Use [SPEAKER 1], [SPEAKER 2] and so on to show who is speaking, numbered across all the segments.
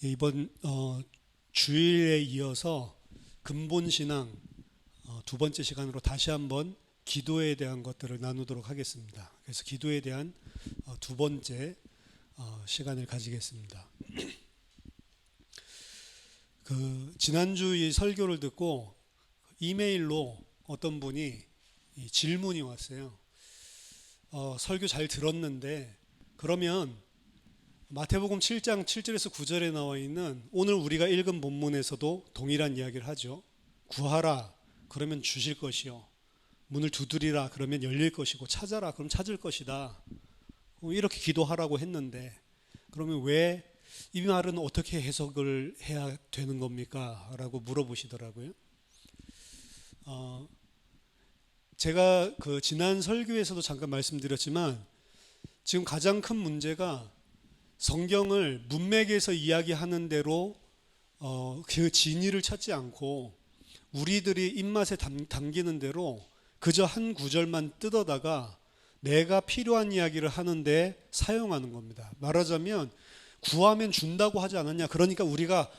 [SPEAKER 1] 이번 주일에 이어서 근본신앙 두 번째 시간으로 다시 한번 기도에 대한 것들을 나누도록 하겠습니다. 그래서 기도에 대한 두 번째 시간을 가지겠습니다. 지난주 이 설교를 듣고 이메일로 어떤 분이 질문이 왔어요. 설교 잘 들었는데 그러면 마태복음 7장 7절에서 9절에 나와 있는 오늘 우리가 읽은 본문에서도 동일한 이야기를 하죠. 구하라 그러면 주실 것이요, 문을 두드리라 그러면 열릴 것이고, 찾아라 그럼 찾을 것이다, 이렇게 기도하라고 했는데 그러면 왜 이 말은 어떻게 해석을 해야 되는 겁니까? 라고 물어보시더라고요. 제가 지난 설교에서도 잠깐 말씀드렸지만 지금 가장 큰 문제가 성경을 문맥에서 이야기하는 대로 그 진위를 찾지 않고 우리들이 입맛에 담기는 대로 그저 한 구절만 뜯어다가 내가 필요한 이야기를 하는데 사용하는 겁니다. 말하자면 구하면 준다고 하지 않았냐, 그러니까 우리가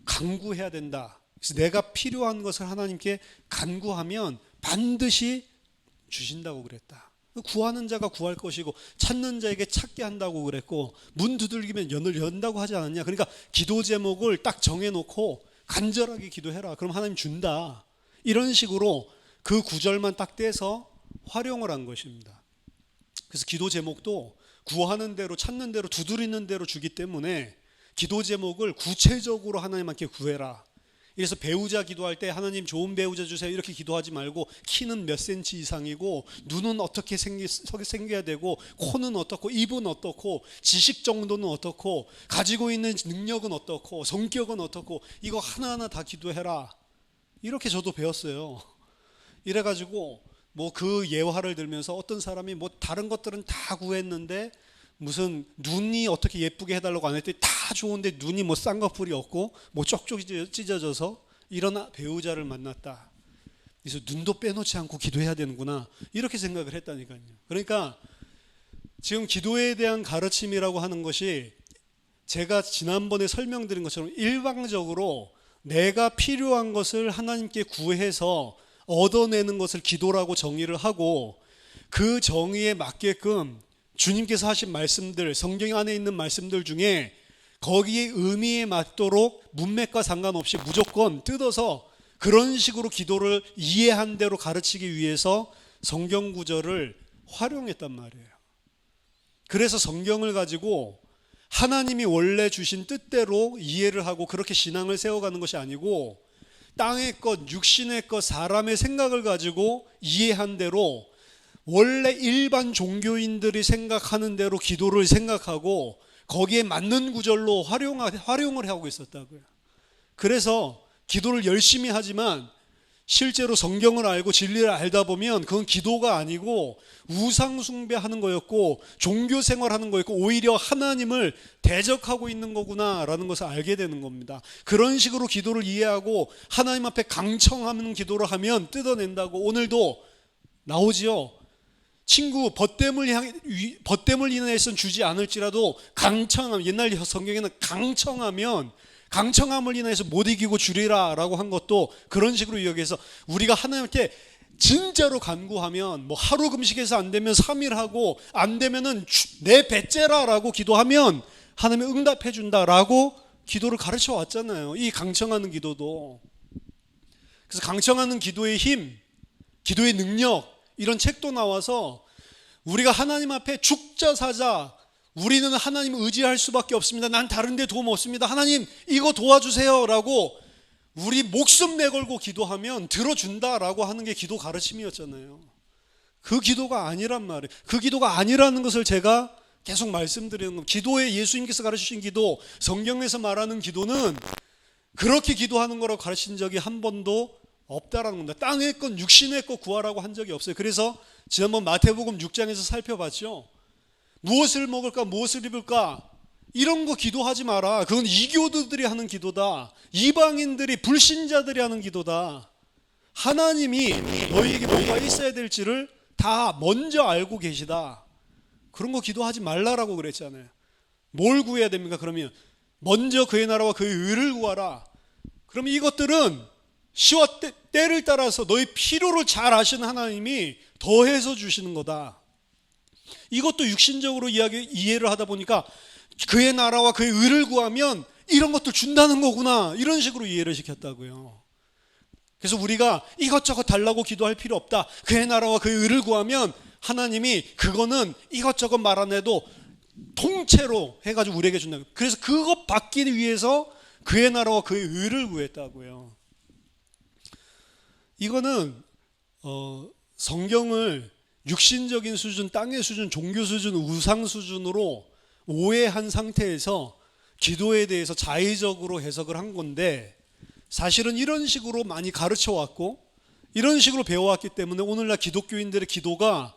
[SPEAKER 1] 간구해야 된다. 그래서 내가 필요한 것을 하나님께 간구하면 반드시 주신다고 그랬다. 구하는 자가 구할 것이고 찾는 자에게 찾게 한다고 그랬고 문 두들기면 연다고 하지 않았냐. 그러니까 기도 제목을 딱 정해놓고 간절하게 기도해라 그럼 하나님 준다, 이런 식으로 그 구절만 딱 떼서 활용을 한 것입니다. 그래서 기도 제목도 구하는 대로 찾는 대로 두드리는 대로 주기 때문에 기도 제목을 구체적으로 하나님께 구해라. 그래서 배우자 기도할 때 하나님 좋은 배우자 주세요 이렇게 기도하지 말고 키는 몇 센치 이상이고 눈은 어떻게 생겨야 되고 코는 어떻고 입은 어떻고 지식 정도는 어떻고 가지고 있는 능력은 어떻고 성격은 어떻고 이거 하나하나 다 기도해라, 이렇게 저도 배웠어요. 이래가지고 그 예화를 들면서 어떤 사람이 다른 것들은 다 구했는데 무슨 눈이 어떻게 예쁘게 해달라고 안 했더니 다 좋은데 눈이 쌍꺼풀이 없고 쪽쪽이 찢어져서 이런 배우자를 만났다. 그래서 눈도 빼놓지 않고 기도해야 되는구나, 이렇게 생각을 했다니까요. 그러니까 지금 기도에 대한 가르침이라고 하는 것이 제가 지난번에 설명드린 것처럼 일방적으로 내가 필요한 것을 하나님께 구해서 얻어내는 것을 기도라고 정의를 하고 그 정의에 맞게끔 주님께서 하신 말씀들, 성경 안에 있는 말씀들 중에 거기에 의미에 맞도록 문맥과 상관없이 무조건 뜯어서 그런 식으로 기도를 이해한 대로 가르치기 위해서 성경 구절을 활용했단 말이에요. 그래서 성경을 가지고 하나님이 원래 주신 뜻대로 이해를 하고 그렇게 신앙을 세워가는 것이 아니고 땅의 것, 육신의 것, 사람의 생각을 가지고 이해한 대로 원래 일반 종교인들이 생각하는 대로 기도를 생각하고 거기에 맞는 구절로 활용을 하고 있었다고요. 그래서 기도를 열심히 하지만 실제로 성경을 알고 진리를 알다 보면 그건 기도가 아니고 우상 숭배하는 거였고 종교 생활하는 거였고 오히려 하나님을 대적하고 있는 거구나라는 것을 알게 되는 겁니다. 그런 식으로 기도를 이해하고 하나님 앞에 강청하는 기도를 하면 뜯어낸다고 오늘도 나오지요. 친구 벗됨을 인해서는 주지 않을지라도 강청하면, 옛날 성경에는 강청함을 인해서 못 이기고 주리라 라고 한 것도 그런 식으로 이야기해서 우리가 하나님께 진짜로 간구하면 하루 금식해서 안 되면 3일 하고 안 되면은 내 배째라 라고 기도하면 하나님이 응답해 준다 라고 기도를 가르쳐 왔잖아요. 이 강청하는 기도도. 그래서 강청하는 기도의 힘, 기도의 능력, 이런 책도 나와서 우리가 하나님 앞에 죽자 사자, 우리는 하나님을 의지할 수밖에 없습니다. 난 다른 데 도움 없습니다. 하나님 이거 도와주세요 라고 우리 목숨 내걸고 기도하면 들어준다라고 하는 게 기도 가르침이었잖아요. 그 기도가 아니란 말이에요. 그 기도가 아니라는 것을 제가 계속 말씀드리는 겁니다. 기도에 예수님께서 가르치신 기도, 성경에서 말하는 기도는 그렇게 기도하는 거라고 가르친 적이 한 번도 없다라는 겁니다. 땅의 것, 육신의 것 구하라고 한 적이 없어요. 그래서 지난번 마태복음 6장에서 살펴봤죠. 무엇을 먹을까, 무엇을 입을까, 이런 거 기도하지 마라. 그건 이교도들이 하는 기도다. 이방인들이, 불신자들이 하는 기도다. 하나님이 너희에게 뭐가 있어야 될지를 다 먼저 알고 계시다. 그런 거 기도하지 말라라고 그랬잖아요. 뭘 구해야 됩니까? 그러면 먼저 그의 나라와 그의 의를 구하라. 그러면 이것들은 시와 때를 따라서 너의 필요를 잘 아시는 하나님이 더해서 주시는 거다. 이것도 육신적으로 이해를 하다 보니까 그의 나라와 그의 의를 구하면 이런 것들 준다는 거구나, 이런 식으로 이해를 시켰다고요. 그래서 우리가 이것저것 달라고 기도할 필요 없다. 그의 나라와 그의 의를 구하면 하나님이 그거는 이것저것 말 안 해도 통째로 해가지고 우리에게 준다. 그래서 그것 받기 위해서 그의 나라와 그의 의를 구했다고요. 이거는 성경을 육신적인 수준, 땅의 수준, 종교 수준, 우상 수준으로 오해한 상태에서 기도에 대해서 자의적으로 해석을 한 건데, 사실은 이런 식으로 많이 가르쳐 왔고 이런 식으로 배워왔기 때문에 오늘날 기독교인들의 기도가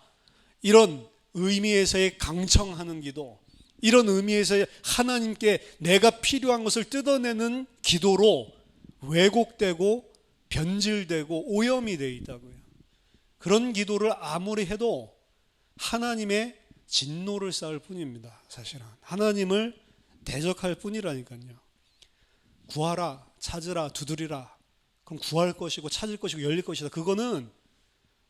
[SPEAKER 1] 이런 의미에서의 강청하는 기도, 이런 의미에서의 하나님께 내가 필요한 것을 뜯어내는 기도로 왜곡되고 변질되고 오염이 되어 있다고요. 그런 기도를 아무리 해도 하나님의 진노를 쌓을 뿐입니다. 사실은 하나님을 대적할 뿐이라니까요. 구하라, 찾으라, 두드리라. 그럼 구할 것이고 찾을 것이고 열릴 것이다. 그거는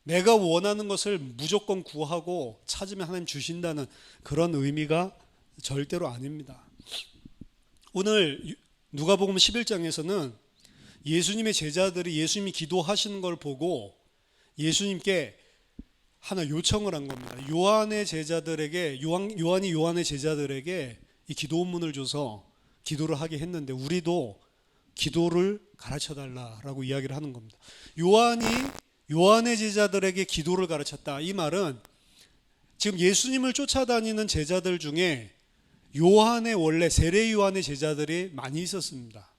[SPEAKER 1] 내가 원하는 것을 무조건 구하고 찾으면 하나님 주신다는 그런 의미가 절대로 아닙니다. 오늘 누가복음 11장에서는 예수님의 제자들이 예수님이 기도하시는 걸 보고 예수님께 하나 요청을 한 겁니다. 요한이 요한의 제자들에게 이 기도문을 줘서 기도를 하게 했는데 우리도 기도를 가르쳐 달라라고 이야기를 하는 겁니다. 요한의 제자들에게 기도를 가르쳤다. 이 말은 지금 예수님을 쫓아다니는 제자들 중에 원래 세례 요한의 제자들이 많이 있었습니다.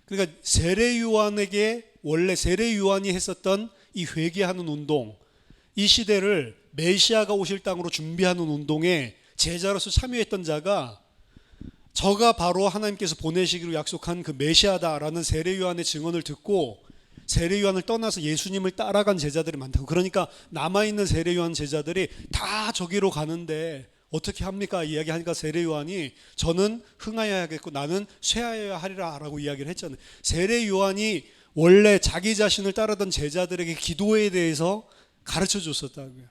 [SPEAKER 1] 그러니까 세례 요한에게 원래 세례 요한이 했었던 이 회개하는 운동, 이 시대를 메시아가 오실 땅으로 준비하는 운동에 제자로서 참여했던 자가 저가 바로 하나님께서 보내시기로 약속한 그 메시아다라는 세례 요한의 증언을 듣고 세례 요한을 떠나서 예수님을 따라간 제자들이 많다고. 그러니까 남아있는 세례 요한 제자들이 다 저기로 가는데 어떻게 합니까? 이야기하니까 세례 요한이 저는 흥하여야겠고 나는 쇠하여야 하리라 라고 이야기를 했잖아요. 세례 요한이 원래 자기 자신을 따르던 제자들에게 기도에 대해서 가르쳐 줬었다고요.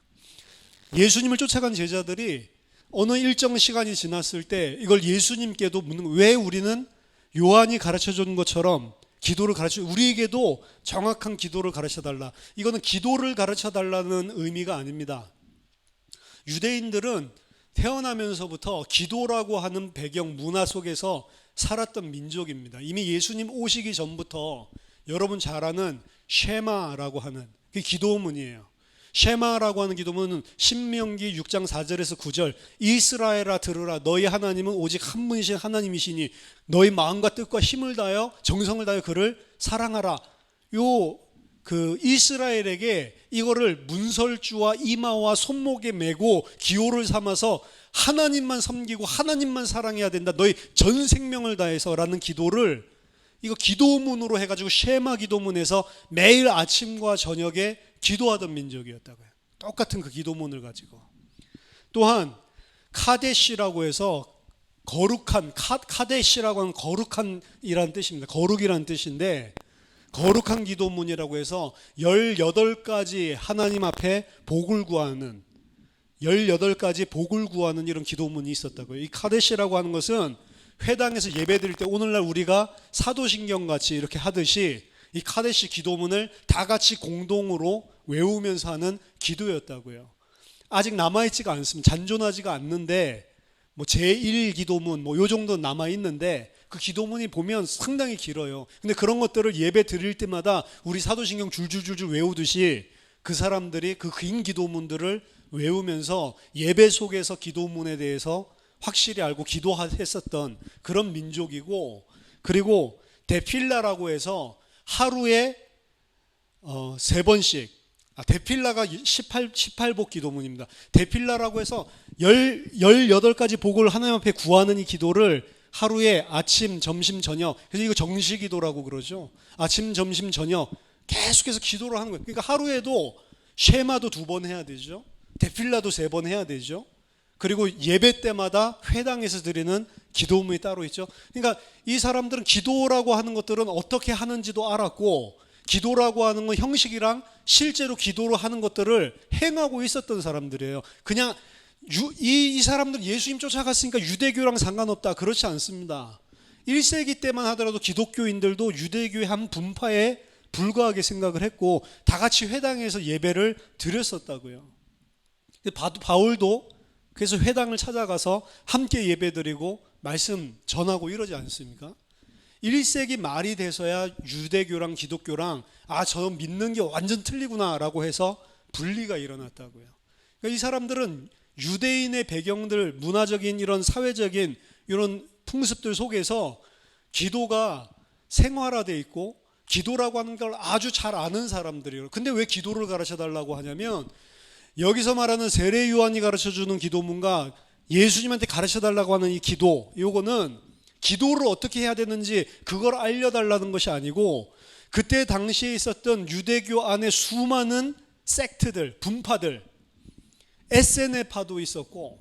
[SPEAKER 1] 예수님을 쫓아간 제자들이 어느 일정 시간이 지났을 때 이걸 예수님께도 묻는 거예요. 왜 우리는 요한이 가르쳐 준 것처럼 기도를 우리에게도 정확한 기도를 가르쳐 달라. 이거는 기도를 가르쳐 달라는 의미가 아닙니다. 유대인들은 태어나면서부터 기도라고 하는 배경 문화 속에서 살았던 민족입니다. 이미 예수님 오시기 전부터 여러분 잘 아는 쉐마라고 하는 그 기도문이에요. 쉐마라고 하는 기도문은 신명기 6장 4절에서 9절 이스라엘아 들으라 너희 하나님은 오직 한 분이신 하나님이시니 너희 마음과 뜻과 힘을 다하여 정성을 다하여 그를 사랑하라. 그 이스라엘에게 이거를 문설주와 이마와 손목에 메고 기호를 삼아서 하나님만 섬기고 하나님만 사랑해야 된다. 너희 전 생명을 다해서라는 기도를 이거 기도문으로 해가지고 쉐마 기도문에서 매일 아침과 저녁에 기도하던 민족이었다고요. 똑같은 그 기도문을 가지고. 또한 카데시라고 해서 거룩한, 카데시라고 하는 거룩한이라는 뜻입니다. 거룩이라는 뜻인데 거룩한 기도문이라고 해서 18가지 하나님 앞에 복을 구하는 18가지 복을 구하는 이런 기도문이 있었다고요. 이 카데시라고 하는 것은 회당에서 예배드릴 때 오늘날 우리가 사도신경 같이 이렇게 하듯이 이 카데시 기도문을 다 같이 공동으로 외우면서 하는 기도였다고요. 아직 남아있지가 않습니다. 잔존하지가 않는데 뭐 제1기도문 뭐 요 정도 남아있는데 그 기도문이 보면 상당히 길어요. 근데 그런 것들을 예배 드릴 때마다 우리 사도신경 줄줄줄줄 외우듯이 그 사람들이 그 긴 기도문들을 외우면서 예배 속에서 기도문에 대해서 확실히 알고 기도했었던 그런 민족이고, 그리고 데필라라고 해서 하루에 3번씩 데필라가 18복 기도문입니다. 데필라라고 해서 18가지 복을 하나님 앞에 구하는 이 기도를 하루에 아침, 점심, 저녁, 그래서 이거 정시기도라고 그러죠. 아침, 점심, 저녁 계속해서 기도를 하는 거예요. 그러니까 하루에도 쉐마도 2번 해야 되죠. 데필라도 3번 해야 되죠. 그리고 예배 때마다 회당에서 드리는 기도문이 따로 있죠. 그러니까 이 사람들은 기도라고 하는 것들은 어떻게 하는지도 알았고, 기도라고 하는 건 형식이랑 실제로 기도로 하는 것들을 행하고 있었던 사람들이에요. 그냥 이 사람들 예수님 쫓아갔으니까 유대교랑 상관없다, 그렇지 않습니다. 1세기 때만 하더라도 기독교인들도 유대교의 한 분파에 불과하게 생각을 했고 다 같이 회당에서 예배를 드렸었다고요. 바울도 그래서 회당을 찾아가서 함께 예배드리고 말씀 전하고 이러지 않습니까? 1세기 말이 돼서야 유대교랑 기독교랑 저 믿는 게 완전 틀리구나 라고 해서 분리가 일어났다고요. 그러니까 이 사람들은 유대인의 배경들, 문화적인 이런 사회적인 이런 풍습들 속에서 기도가 생활화되어 있고 기도라고 하는 걸 아주 잘 아는 사람들이에요. 근데 왜 기도를 가르쳐 달라고 하냐면 여기서 말하는 세례 요한이 가르쳐 주는 기도문과 예수님한테 가르쳐 달라고 하는 이 기도, 요거는 기도를 어떻게 해야 되는지 그걸 알려달라는 것이 아니고 그때 당시에 있었던 유대교 안에 수많은 섹트들, 분파들, 에세네파도 있었고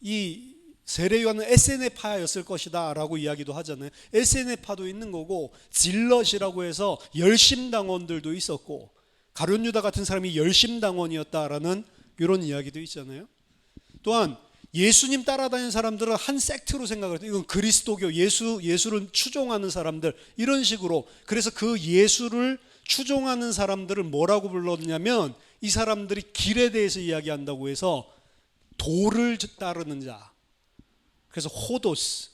[SPEAKER 1] 이 세례요한은 에세네파였을 것이다 라고 이야기도 하잖아요. 에세네파도 있는 거고 질럿이라고 해서 열심당원들도 있었고 가룟유다 같은 사람이 열심당원이었다라는 이런 이야기도 있잖아요. 또한 예수님 따라다니는 사람들은 한 섹트로 생각을 해요. 이건 그리스도교, 예수를 추종하는 사람들 이런 식으로. 그래서 그 예수를 추종하는 사람들을 뭐라고 불렀냐면 이 사람들이 길에 대해서 이야기한다고 해서 도를 따르는 자, 그래서 호도스,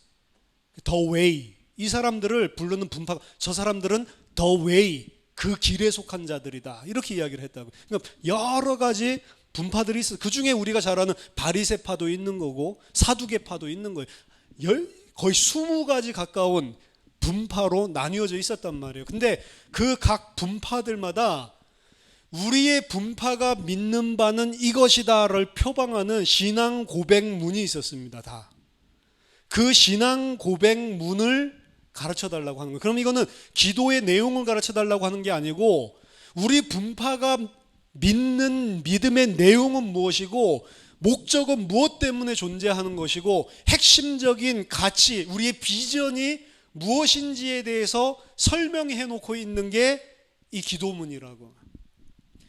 [SPEAKER 1] 더 웨이, 이 사람들을 부르는 분파, 저 사람들은 더 웨이, 그 길에 속한 자들이다 이렇게 이야기를 했다고. 그러니까 여러 가지 분파들이 있어. 그 중에 우리가 잘 아는 바리새파도 있는 거고 사두개파도 있는 거예요. 거의 20가지 가까운 분파로 나뉘어져 있었단 말이에요. 근데 그 각 분파들마다 우리의 분파가 믿는 바는 이것이다를 표방하는 신앙 고백문이 있었습니다. 다. 그 신앙 고백문을 가르쳐 달라고 하는 거예요. 그럼 이거는 기도의 내용을 가르쳐 달라고 하는 게 아니고 우리 분파가 믿는 믿음의 내용은 무엇이고 목적은 무엇 때문에 존재하는 것이고 핵심적인 가치, 우리의 비전이 무엇인지에 대해서 설명해 놓고 있는 게 이 기도문이라고.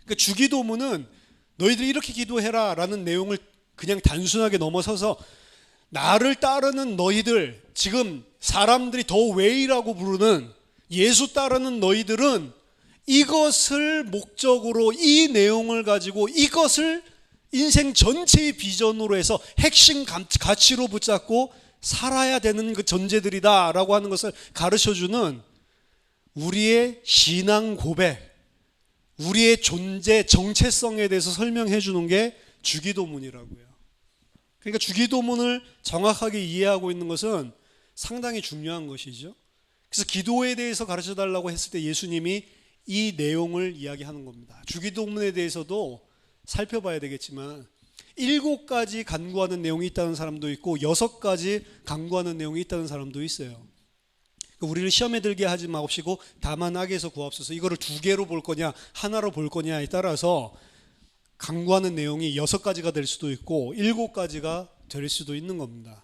[SPEAKER 1] 그러니까 주기도문은 너희들이 이렇게 기도해라 라는 내용을 그냥 단순하게 넘어서서 나를 따르는 너희들, 지금 사람들이 더 웨이라고 부르는 예수 따르는 너희들은 이것을 목적으로 이 내용을 가지고 이것을 인생 전체의 비전으로 해서 핵심 가치로 붙잡고 살아야 되는 그 전제들이다 라고 하는 것을 가르쳐주는 우리의 신앙 고백, 우리의 존재 정체성에 대해서 설명해 주는 게 주기도문이라고요. 그러니까 주기도문을 정확하게 이해하고 있는 것은 상당히 중요한 것이죠. 그래서 기도에 대해서 가르쳐 달라고 했을 때 예수님이 이 내용을 이야기하는 겁니다. 주기도문에 대해서도 살펴봐야 되겠지만 7가지 간구하는 내용이 있다는 사람도 있고 6가지 간구하는 내용이 있다는 사람도 있어요. 우리를 시험에 들게 하지 마옵시고 다만 악에서 구하옵소서. 이거를 2개로 볼 거냐 하나로 볼 거냐에 따라서 간구하는 내용이 6가지가 될 수도 있고 7가지가 될 수도 있는 겁니다.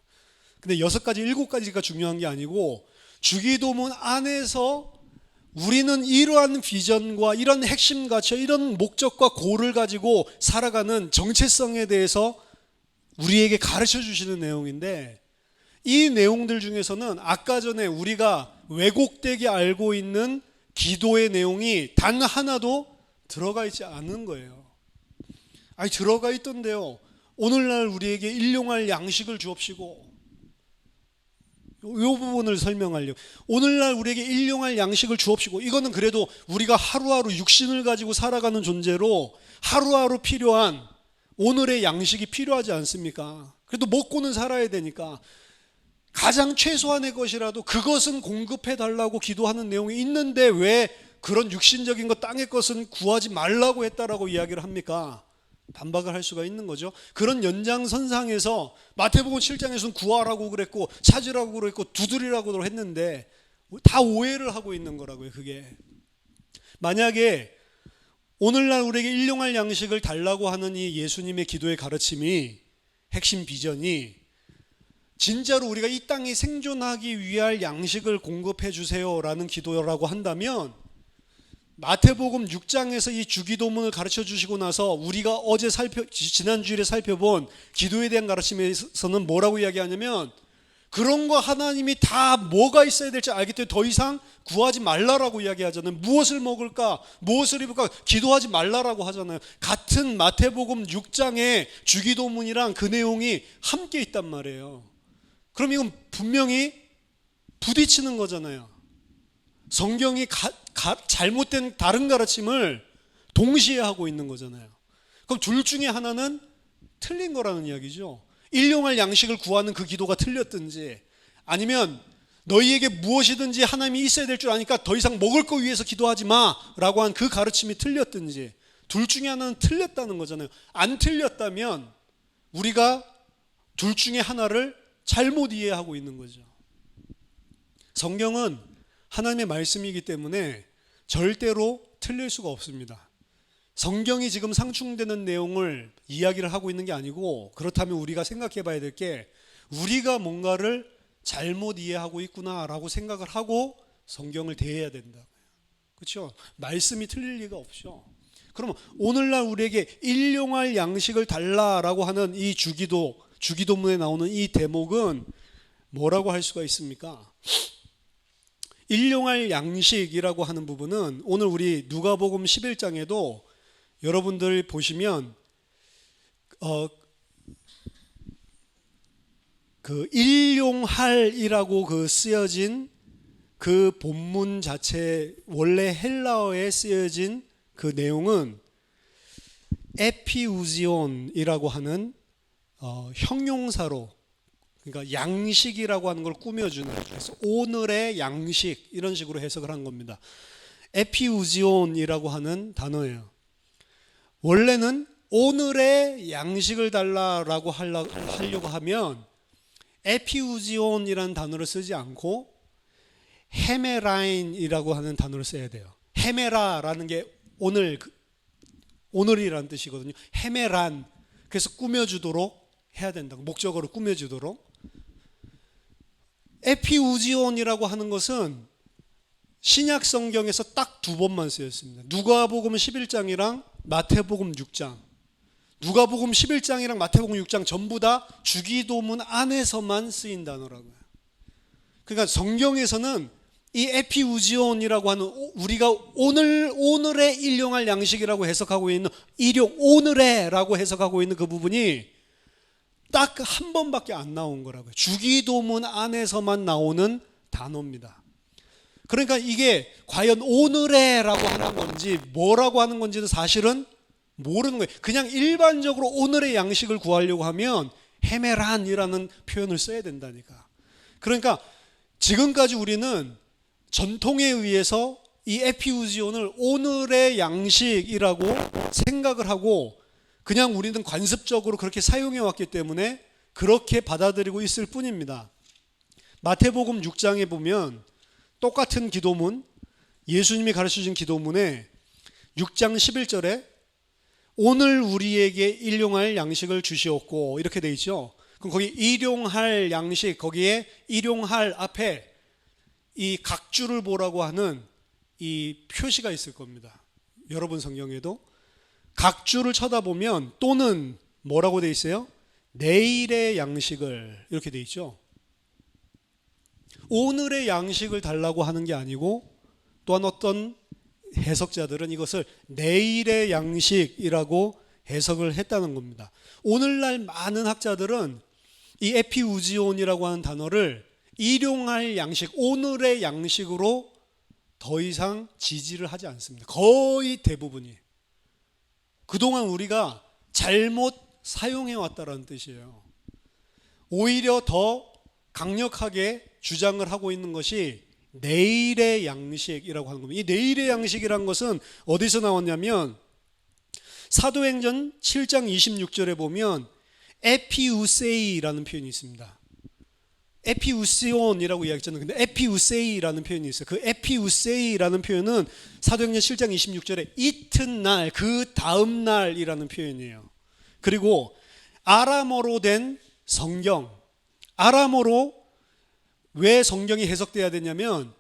[SPEAKER 1] 근데 6가지, 7가지가 중요한 게 아니고 주기도문 안에서 우리는 이러한 비전과 이런 핵심 가치, 이런 목적과 고를 가지고 살아가는 정체성에 대해서 우리에게 가르쳐 주시는 내용인데 이 내용들 중에서는 아까 전에 우리가 왜곡되게 알고 있는 기도의 내용이 단 하나도 들어가 있지 않은 거예요. 아니 들어가 있던데요. 오늘날 우리에게 일용할 양식을 주옵시고, 이 부분을 설명하려고. 오늘날 우리에게 일용할 양식을 주옵시고, 이거는 그래도 우리가 하루하루 육신을 가지고 살아가는 존재로 하루하루 필요한 오늘의 양식이 필요하지 않습니까? 그래도 먹고는 살아야 되니까 가장 최소한의 것이라도 그것은 공급해 달라고 기도하는 내용이 있는데 왜 그런 육신적인 것, 땅의 것은 구하지 말라고 했다라고 이야기를 합니까? 반박을 할 수가 있는 거죠. 그런 연장선상에서 마태복음 7장에서는 구하라고 그랬고 찾으라고 그랬고 두드리라고 했는데 다 오해를 하고 있는 거라고요. 그게 만약에 오늘날 우리에게 일용할 양식을 달라고 하는 이 예수님의 기도의 가르침이, 핵심 비전이 진짜로 우리가 이 땅에 생존하기 위할 양식을 공급해 주세요라는 기도라고 한다면 마태복음 6장에서 이 주기도문을 가르쳐 주시고 나서 우리가 어제 지난주일에 살펴본 기도에 대한 가르침에서는 뭐라고 이야기하냐면 그런 거 하나님이 다 뭐가 있어야 될지 알기 때문에 더 이상 구하지 말라라고 이야기하잖아요. 무엇을 먹을까? 무엇을 입을까? 기도하지 말라라고 하잖아요. 같은 마태복음 6장의 주기도문이랑 그 내용이 함께 있단 말이에요. 그럼 이건 분명히 부딪히는 거잖아요. 성경이 잘못된 다른 가르침을 동시에 하고 있는 거잖아요. 그럼 둘 중에 하나는 틀린 거라는 이야기죠. 일용할 양식을 구하는 그 기도가 틀렸든지 아니면 너희에게 무엇이든지 하나님이 있어야 될 줄 아니까 더 이상 먹을 거 위해서 기도하지 마라고 한 그 가르침이 틀렸든지 둘 중에 하나는 틀렸다는 거잖아요. 안 틀렸다면 우리가 둘 중에 하나를 잘못 이해하고 있는 거죠. 성경은 하나님의 말씀이기 때문에 절대로 틀릴 수가 없습니다. 성경이 지금 상충되는 내용을 이야기를 하고 있는 게 아니고 그렇다면 우리가 생각해 봐야 될 게 우리가 뭔가를 잘못 이해하고 있구나라고 생각을 하고 성경을 대해야 된다고요. 그렇죠? 말씀이 틀릴 리가 없죠. 그러면 오늘날 우리에게 일용할 양식을 달라라고 하는 이 주기도문에 나오는 이 대목은 뭐라고 할 수가 있습니까? 일용할 양식이라고 하는 부분은 오늘 우리 누가복음 11장에도 여러분들 보시면 그 일용할이라고 그 쓰여진 그 본문 자체 원래 헬라어에 쓰여진 그 내용은 에피우지온이라고 하는 형용사로 그러니까 양식이라고 하는 걸 꾸며주는 그래서 오늘의 양식 이런 식으로 해석을 한 겁니다. 에피우지온이라고 하는 단어예요. 원래는 오늘의 양식을 달라라고 하려고 하면 에피우지온이라는 단어를 쓰지 않고 헤메라인이라고 하는 단어를 써야 돼요. 헤메라라는 게 오늘이라는 뜻이거든요. 헤메란 그래서 꾸며주도록 해야 된다고 목적어로 꾸며주도록. 에피우지온이라고 하는 것은 신약 성경에서 딱 두 번만 쓰였습니다. 누가복음 11장이랑 마태복음 6장. 누가복음 11장이랑 마태복음 6장 전부 다 주기도문 안에서만 쓰인 단어라고요. 그러니까 성경에서는 이 에피우지온이라고 하는 우리가 오늘의 일용할 양식이라고 해석하고 있는 오늘의라고 해석하고 있는 그 부분이 딱 한 번밖에 안 나온 거라고요. 주기도문 안에서만 나오는 단어입니다. 그러니까 이게 과연 오늘의라고 하는 건지 뭐라고 하는 건지는 사실은 모르는 거예요. 그냥 일반적으로 오늘의 양식을 구하려고 하면 헤메란이라는 표현을 써야 된다니까. 그러니까 지금까지 우리는 전통에 의해서 이 에피우지온을 오늘의 양식이라고 생각을 하고 그냥 우리는 관습적으로 그렇게 사용해 왔기 때문에 그렇게 받아들이고 있을 뿐입니다. 마태복음 6장에 보면 똑같은 기도문, 예수님이 가르쳐준 기도문에 6장 11절에 오늘 우리에게 일용할 양식을 주시옵고 이렇게 돼 있죠. 그럼 거기 일용할 양식 거기에 일용할 앞에 이 각주를 보라고 하는 이 표시가 있을 겁니다. 여러분 성경에도 각주를 쳐다보면 또는 뭐라고 돼 있어요? 내일의 양식을 이렇게 돼 있죠. 오늘의 양식을 달라고 하는 게 아니고 또한 어떤 해석자들은 이것을 내일의 양식이라고 해석을 했다는 겁니다. 오늘날 많은 학자들은 이 에피우지온이라고 하는 단어를 일용할 양식, 오늘의 양식으로 더 이상 지지를 하지 않습니다. 거의 대부분이. 그동안 우리가 잘못 사용해 왔다는 뜻이에요. 오히려 더 강력하게 주장을 하고 있는 것이 내일의 양식이라고 하는 겁니다. 이 내일의 양식이라는 것은 어디서 나왔냐면 사도행전 7장 26절에 보면 에피우세이라는 표현이 있습니다. 에피우시온이라고 이야기했잖아요. 근데 에피우세이라는 표현이 있어요. 그 에피우세이라는 표현은 사도행전 7장 26절에 이튿날, 그 다음 날이라는 표현이에요. 그리고 아람어로 된 성경, 아람어로 왜 성경이 해석돼야 되냐면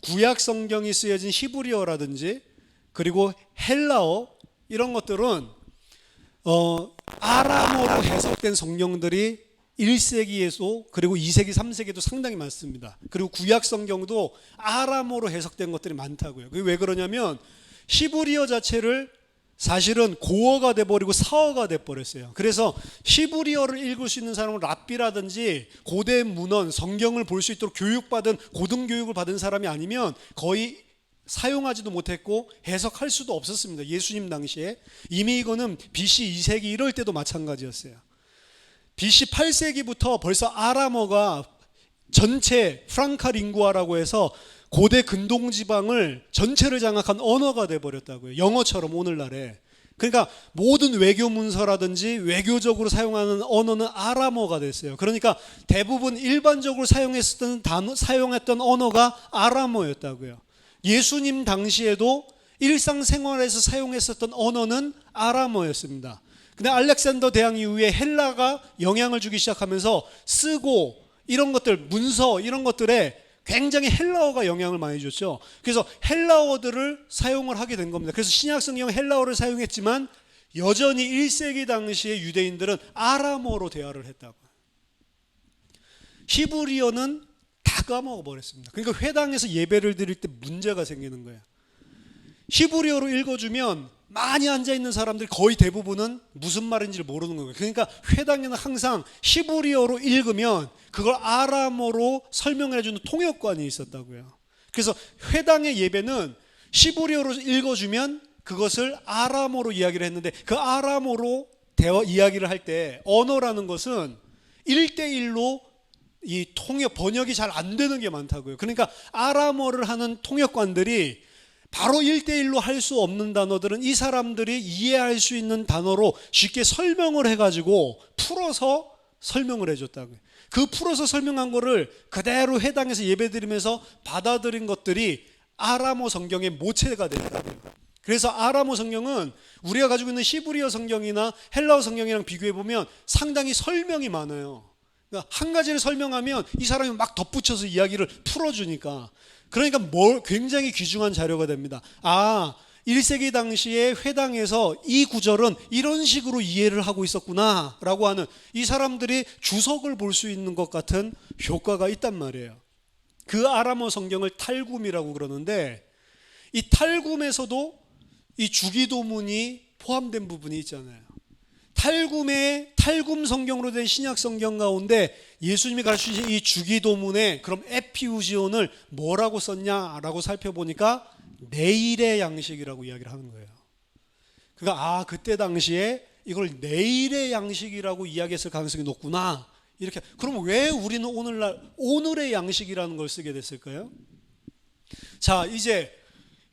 [SPEAKER 1] 구약 성경이 쓰여진 히브리어라든지 그리고 헬라어 이런 것들은 아람어로 해석된 성경들이 1세기에도 그리고 2세기, 3세기에도 상당히 많습니다. 그리고 구약 성경도 아람어로 해석된 것들이 많다고요. 그게 왜 그러냐면 히브리어 자체를 사실은 고어가 돼버리고 사어가 돼버렸어요. 그래서 히브리어를 읽을 수 있는 사람은 랍비라든지 고대 문헌, 성경을 볼 수 있도록 교육받은 고등교육을 받은 사람이 아니면 거의 사용하지도 못했고 해석할 수도 없었습니다. 예수님 당시에. 이미 이거는 BC 2세기 이럴 때도 마찬가지였어요. BC 8세기부터 벌써 아람어가 전체 프랑카 링구아라고 해서 고대 근동 지방을 전체를 장악한 언어가 돼버렸다고요. 영어처럼 오늘날에. 그러니까 모든 외교 문서라든지 외교적으로 사용하는 언어는 아람어가 됐어요. 그러니까 대부분 일반적으로 사용했던 언어가 아람어였다고요. 예수님 당시에도 일상생활에서 사용했었던 언어는 아람어였습니다. 근데 알렉산더 대왕 이후에 헬라가 영향을 주기 시작하면서 쓰고 이런 것들, 문서 이런 것들에 굉장히 헬라어가 영향을 많이 줬죠. 그래서 헬라어들을 사용을 하게 된 겁니다. 그래서 신약 성경 헬라어를 사용했지만 여전히 1세기 당시의 유대인들은 아람어로 대화를 했다고. 히브리어는 다 까먹어버렸습니다. 그러니까 회당에서 예배를 드릴 때 문제가 생기는 거예요. 히브리어로 읽어주면 많이 앉아있는 사람들이 거의 대부분은 무슨 말인지를 모르는 거예요. 그러니까 회당에는 항상 히브리어로 읽으면 그걸 아람어로 설명해주는 통역관이 있었다고요. 그래서 회당의 예배는 히브리어로 읽어주면 그것을 아람어로 이야기를 했는데 그 아람어로 이야기를 할 때 언어라는 것은 1대1로 이 번역이 잘 안 되는 게 많다고요. 그러니까 아람어를 하는 통역관들이 바로 1대1로 할 수 없는 단어들은 이 사람들이 이해할 수 있는 단어로 쉽게 설명을 해가지고 풀어서 설명을 해줬다고요. 그 풀어서 설명한 거를 그대로 회당에서 예배드리면서 받아들인 것들이 아람어 성경의 모체가 됐다고요. 그래서 아람어 성경은 우리가 가지고 있는 히브리어 성경이나 헬라어 성경이랑 비교해보면 상당히 설명이 많아요. 그러니까 한 가지를 설명하면 이 사람이 막 덧붙여서 이야기를 풀어주니까 그러니까 굉장히 귀중한 자료가 됩니다. 1세기 당시에 회당에서 이 구절은 이런 식으로 이해를 하고 있었구나 라고 하는 이 사람들이 주석을 볼 수 있는 것 같은 효과가 있단 말이에요. 그 아람어 성경을 탈굼이라고 그러는데 이 탈굼에서도 이 주기도문이 포함된 부분이 있잖아요. 탈굼 성경으로 된 신약 성경 가운데 예수님이 가르치신 이 주기도문에 그럼 에피우지온을 뭐라고 썼냐라고 살펴보니까 내일의 양식이라고 이야기를 하는 거예요. 그러니까 그때 당시에 이걸 내일의 양식이라고 이야기했을 가능성이 높구나. 이렇게. 그럼 왜 우리는 오늘의 양식이라는 걸 쓰게 됐을까요? 자, 이제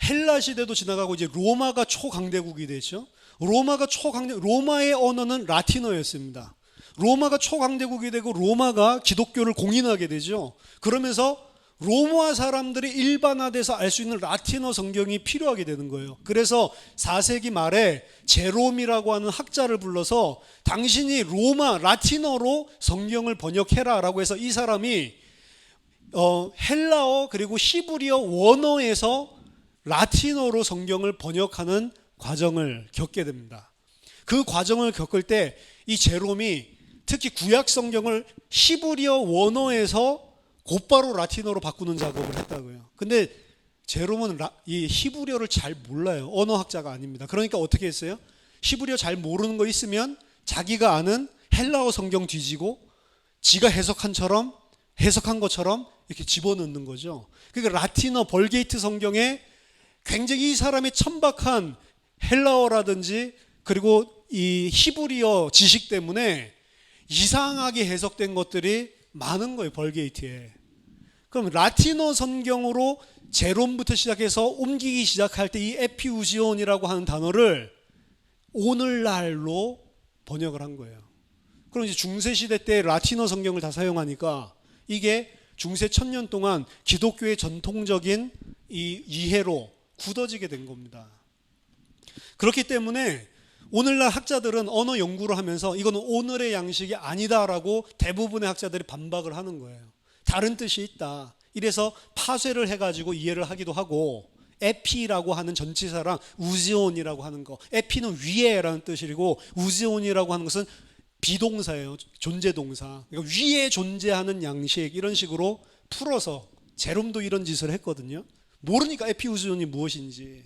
[SPEAKER 1] 헬라 시대도 지나가고 이제 로마가 초강대국이 됐죠. 로마의 언어는 라틴어였습니다. 로마가 초강대국이 되고 로마가 기독교를 공인하게 되죠. 그러면서 로마 사람들이 일반화돼서 알 수 있는 라틴어 성경이 필요하게 되는 거예요. 그래서 4세기 말에 제롬이라고 하는 학자를 불러서 당신이 라틴어로 성경을 번역해라 라고 해서 이 사람이 헬라어 그리고 히브리어 원어에서 라틴어로 성경을 번역하는 과정을 겪게 됩니다. 그 과정을 겪을 때 이 제롬이 특히 구약 성경을 히브리어 원어에서 곧바로 라틴어로 바꾸는 작업을 했다고요. 근데 제롬은 이 히브리어를 잘 몰라요. 언어학자가 아닙니다. 그러니까 어떻게 했어요? 히브리어 잘 모르는 거 있으면 자기가 아는 헬라어 성경 뒤지고 지가 해석한 것처럼 이렇게 집어넣는 거죠. 그러니까 라틴어 벌게이트 성경에 굉장히 이 사람의 천박한 헬라어라든지 그리고 이 히브리어 지식 때문에 이상하게 해석된 것들이 많은 거예요. 벌게이트에. 그럼 라틴어 성경으로 제롬부터 시작해서 옮기기 시작할 때 이 에피우지온이라고 하는 단어를 오늘날로 번역을 한 거예요. 그럼 이제 중세시대 때 라틴어 성경을 다 사용하니까 이게 중세 1000년 동안 기독교의 전통적인 이 이해로 굳어지게 된 겁니다. 그렇기 때문에 오늘날 학자들은 언어 연구를 하면서 이거는 오늘의 양식이 아니다라고 대부분의 학자들이 반박을 하는 거예요. 다른 뜻이 있다. 이래서 파쇄를 해가지고 이해를 하기도 하고, 에피라고 하는 전치사랑 우지온이라고 하는 거, 에피는 위에라는 뜻이고 우지온이라고 하는 것은 비동사예요. 존재동사. 그러니까 위에 존재하는 양식, 이런 식으로 풀어서 제롬도 이런 짓을 했거든요. 모르니까 에피우지온이 무엇인지.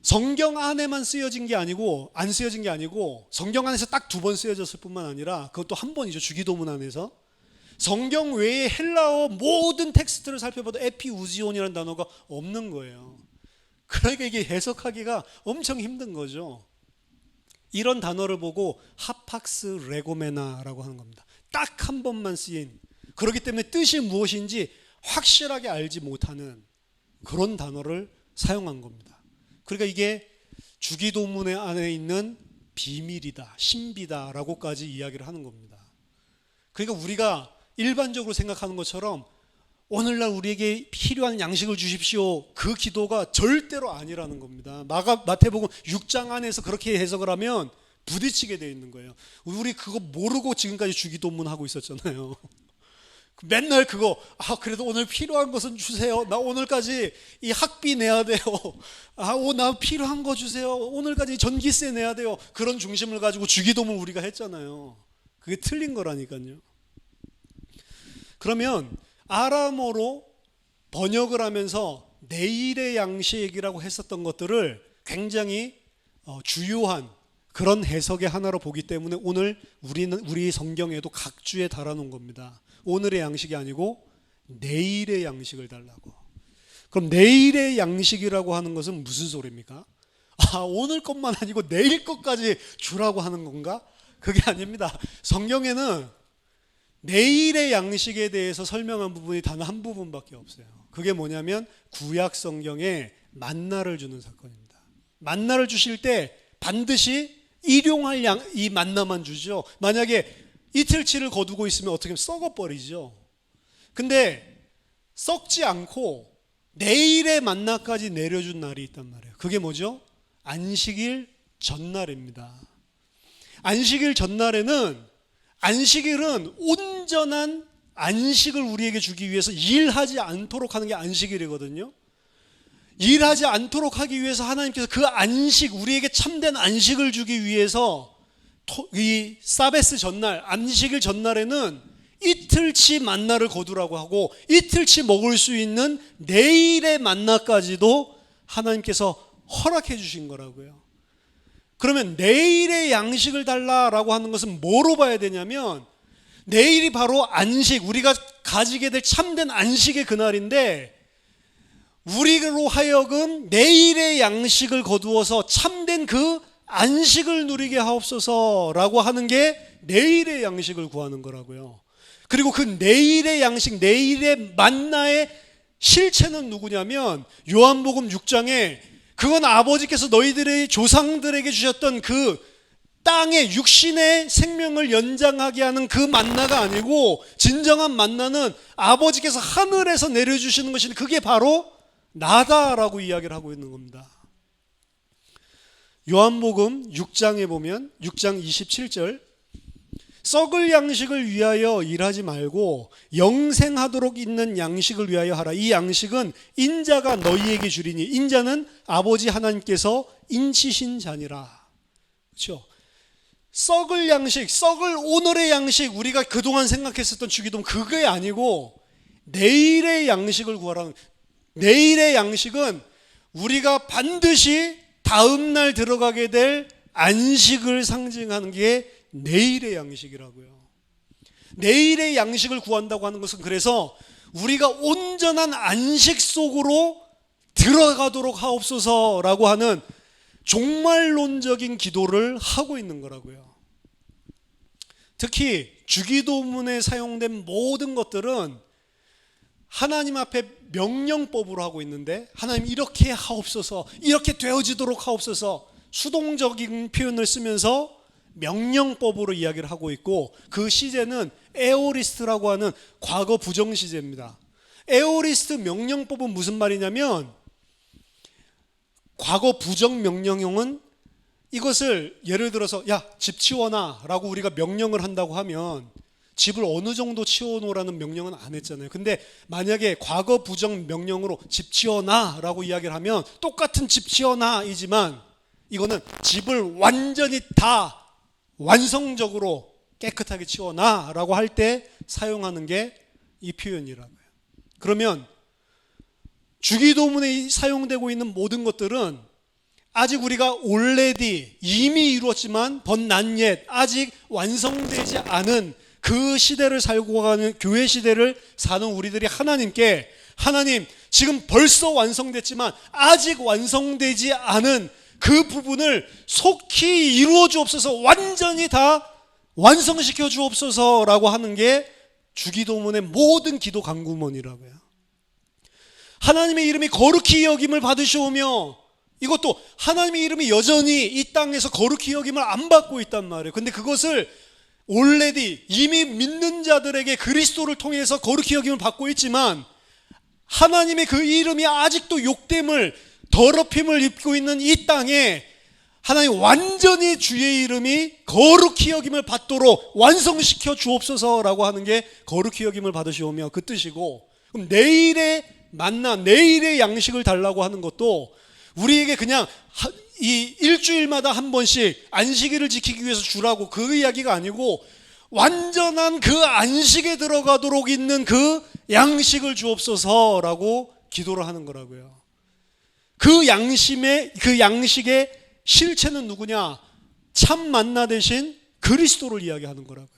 [SPEAKER 1] 성경 안에만 쓰여진 게 아니고, 안 쓰여진 게 아니고, 성경 안에서 딱 2번 쓰여졌을 뿐만 아니라 그것도 한 번이죠. 주기도문 안에서. 성경 외에 헬라어 모든 텍스트를 살펴봐도 에피우지온이라는 단어가 없는 거예요. 그러니까 이게 해석하기가 엄청 힘든 거죠. 이런 단어를 보고 하팍스 레고메나라고 하는 겁니다. 딱 한 번만 쓰인, 그렇기 때문에 뜻이 무엇인지 확실하게 알지 못하는 그런 단어를 사용한 겁니다. 그러니까 이게 주기도문 안에 있는 비밀이다, 신비다라고까지 이야기를 하는 겁니다. 그러니까 우리가 일반적으로 생각하는 것처럼 오늘날 우리에게 필요한 양식을 주십시오, 그 기도가 절대로 아니라는 겁니다. 마태복음 6장 안에서 그렇게 해석을 하면 부딪히게 되어 있는 거예요. 우리 그거 모르고 지금까지 주기도문 하고 있었잖아요. 맨날 그거, 그래도 오늘 필요한 것은 주세요. 나 오늘까지 이 학비 내야 돼요. 나 필요한 거 주세요. 오늘까지 전기세 내야 돼요. 그런 중심을 가지고 주기도문 우리가 했잖아요. 그게 틀린 거라니까요. 그러면 아람어로 번역을 하면서 내일의 양식이라고 했었던 것들을 굉장히 주요한 그런 해석의 하나로 보기 때문에 오늘 우리 성경에도 각 주에 달아놓은 겁니다. 오늘의 양식이 아니고 내일의 양식을 달라고. 그럼 내일의 양식이라고 하는 것은 무슨 소리입니까? 오늘 것만 아니고 내일 것까지 주라고 하는 건가? 그게 아닙니다. 성경에는 내일의 양식에 대해서 설명한 부분이 단 한 부분밖에 없어요. 그게 뭐냐면 구약 성경에 만나를 주는 사건입니다. 만나를 주실 때 반드시 일용할 이 만나만 주죠. 만약에 이틀치를 거두고 있으면 어떻게 하면 썩어버리죠. 근데 썩지 않고 내일의 만나까지 내려준 날이 있단 말이에요. 그게 뭐죠? 안식일 전날입니다. 안식일 전날에는, 안식일은 온전한 안식을 우리에게 주기 위해서 일하지 않도록 하는 게 안식일이거든요. 일하지 않도록 하기 위해서 하나님께서 그 안식, 우리에게 참된 안식을 주기 위해서 이 사베스 전날, 안식일 전날에는 이틀치 만나를 거두라고 하고 이틀치 먹을 수 있는 내일의 만나까지도 하나님께서 허락해 주신 거라고요. 그러면 내일의 양식을 달라라고 하는 것은 뭐로 봐야 되냐면, 내일이 바로 안식, 우리가 가지게 될 참된 안식의 그날인데, 우리로 하여금 내일의 양식을 거두어서 참된 그 안식을 누리게 하옵소서라고 하는 게 내일의 양식을 구하는 거라고요. 그리고 그 내일의 양식, 내일의 만나의 실체는 누구냐면, 요한복음 6장에 그건 아버지께서 너희들의 조상들에게 주셨던 그 땅의 육신의 생명을 연장하게 하는 그 만나가 아니고, 진정한 만나는 아버지께서 하늘에서 내려주시는 것인데 그게 바로 나다라고 이야기를 하고 있는 겁니다. 요한복음 6장에 보면 6장 27절, 썩을 양식을 위하여 일하지 말고 영생하도록 있는 양식을 위하여 하라. 이 양식은 인자가 너희에게 주리니, 인자는 아버지 하나님께서 인치신 자니라. 그렇죠? 썩을 양식, 썩을 오늘의 양식, 우리가 그동안 생각했었던 주기도문 그게 아니고 내일의 양식을 구하라는. 내일의 양식은 우리가 반드시 다음날 들어가게 될 안식을 상징하는 게 내일의 양식이라고요. 내일의 양식을 구한다고 하는 것은 그래서 우리가 온전한 안식 속으로 들어가도록 하옵소서라고 하는 종말론적인 기도를 하고 있는 거라고요. 특히 주기도문에 사용된 모든 것들은 하나님 앞에 명령법으로 하고 있는데, 하나님 이렇게 하옵소서, 이렇게 되어지도록 하옵소서, 수동적인 표현을 쓰면서 명령법으로 이야기를 하고 있고, 그 시제는 에오리스트라고 하는 과거 부정 시제입니다. 에오리스트 명령법은 무슨 말이냐면, 과거 부정 명령형은 이것을 예를 들어서 야, 집 치워놔 라고 우리가 명령을 한다고 하면 집을 어느 정도 치워놓으라는 명령은 안 했잖아요. 근데 만약에 과거 부정 명령으로 집 치워놔 라고 이야기를 하면 똑같은 집 치워놔 이지만 이거는 집을 완전히 다 완성적으로 깨끗하게 치워놔 라고 할 때 사용하는 게 이 표현이라고요. 그러면 주기도문에 사용되고 있는 모든 것들은 아직 우리가 already 이미 이루었지만 but not yet 아직 완성되지 않은 그 시대를 살고 가는 교회 시대를 사는 우리들이 하나님께 하나님 지금 벌써 완성됐지만 아직 완성되지 않은 그 부분을 속히 이루어 주옵소서 완전히 다 완성시켜 주옵소서라고 하는 게 주기도문의 모든 기도 간구문이라고요. 하나님의 이름이 거룩히 여김을 받으시오며 이것도 하나님의 이름이 여전히 이 땅에서 거룩히 여김을 안 받고 있단 말이에요. 근데 그것을 already 이미 믿는 자들에게 그리스도를 통해서 거룩히 여김을 받고 있지만 하나님의 그 이름이 아직도 욕됨을 더럽힘을 입고 있는 이 땅에 하나님 완전히 주의 이름이 거룩히 여김을 받도록 완성시켜 주옵소서라고 하는 게 거룩히 여김을 받으시오며 그 뜻이고, 그럼 내일의 만나 내일의 양식을 달라고 하는 것도 우리에게 그냥 이 일주일마다 한 번씩 안식일을 지키기 위해서 주라고 그 이야기가 아니고 완전한 그 안식에 들어가도록 있는 그 양식을 주옵소서라고 기도를 하는 거라고요. 그 양식의 실체는 누구냐? 참 만나 대신 그리스도를 이야기하는 거라고요.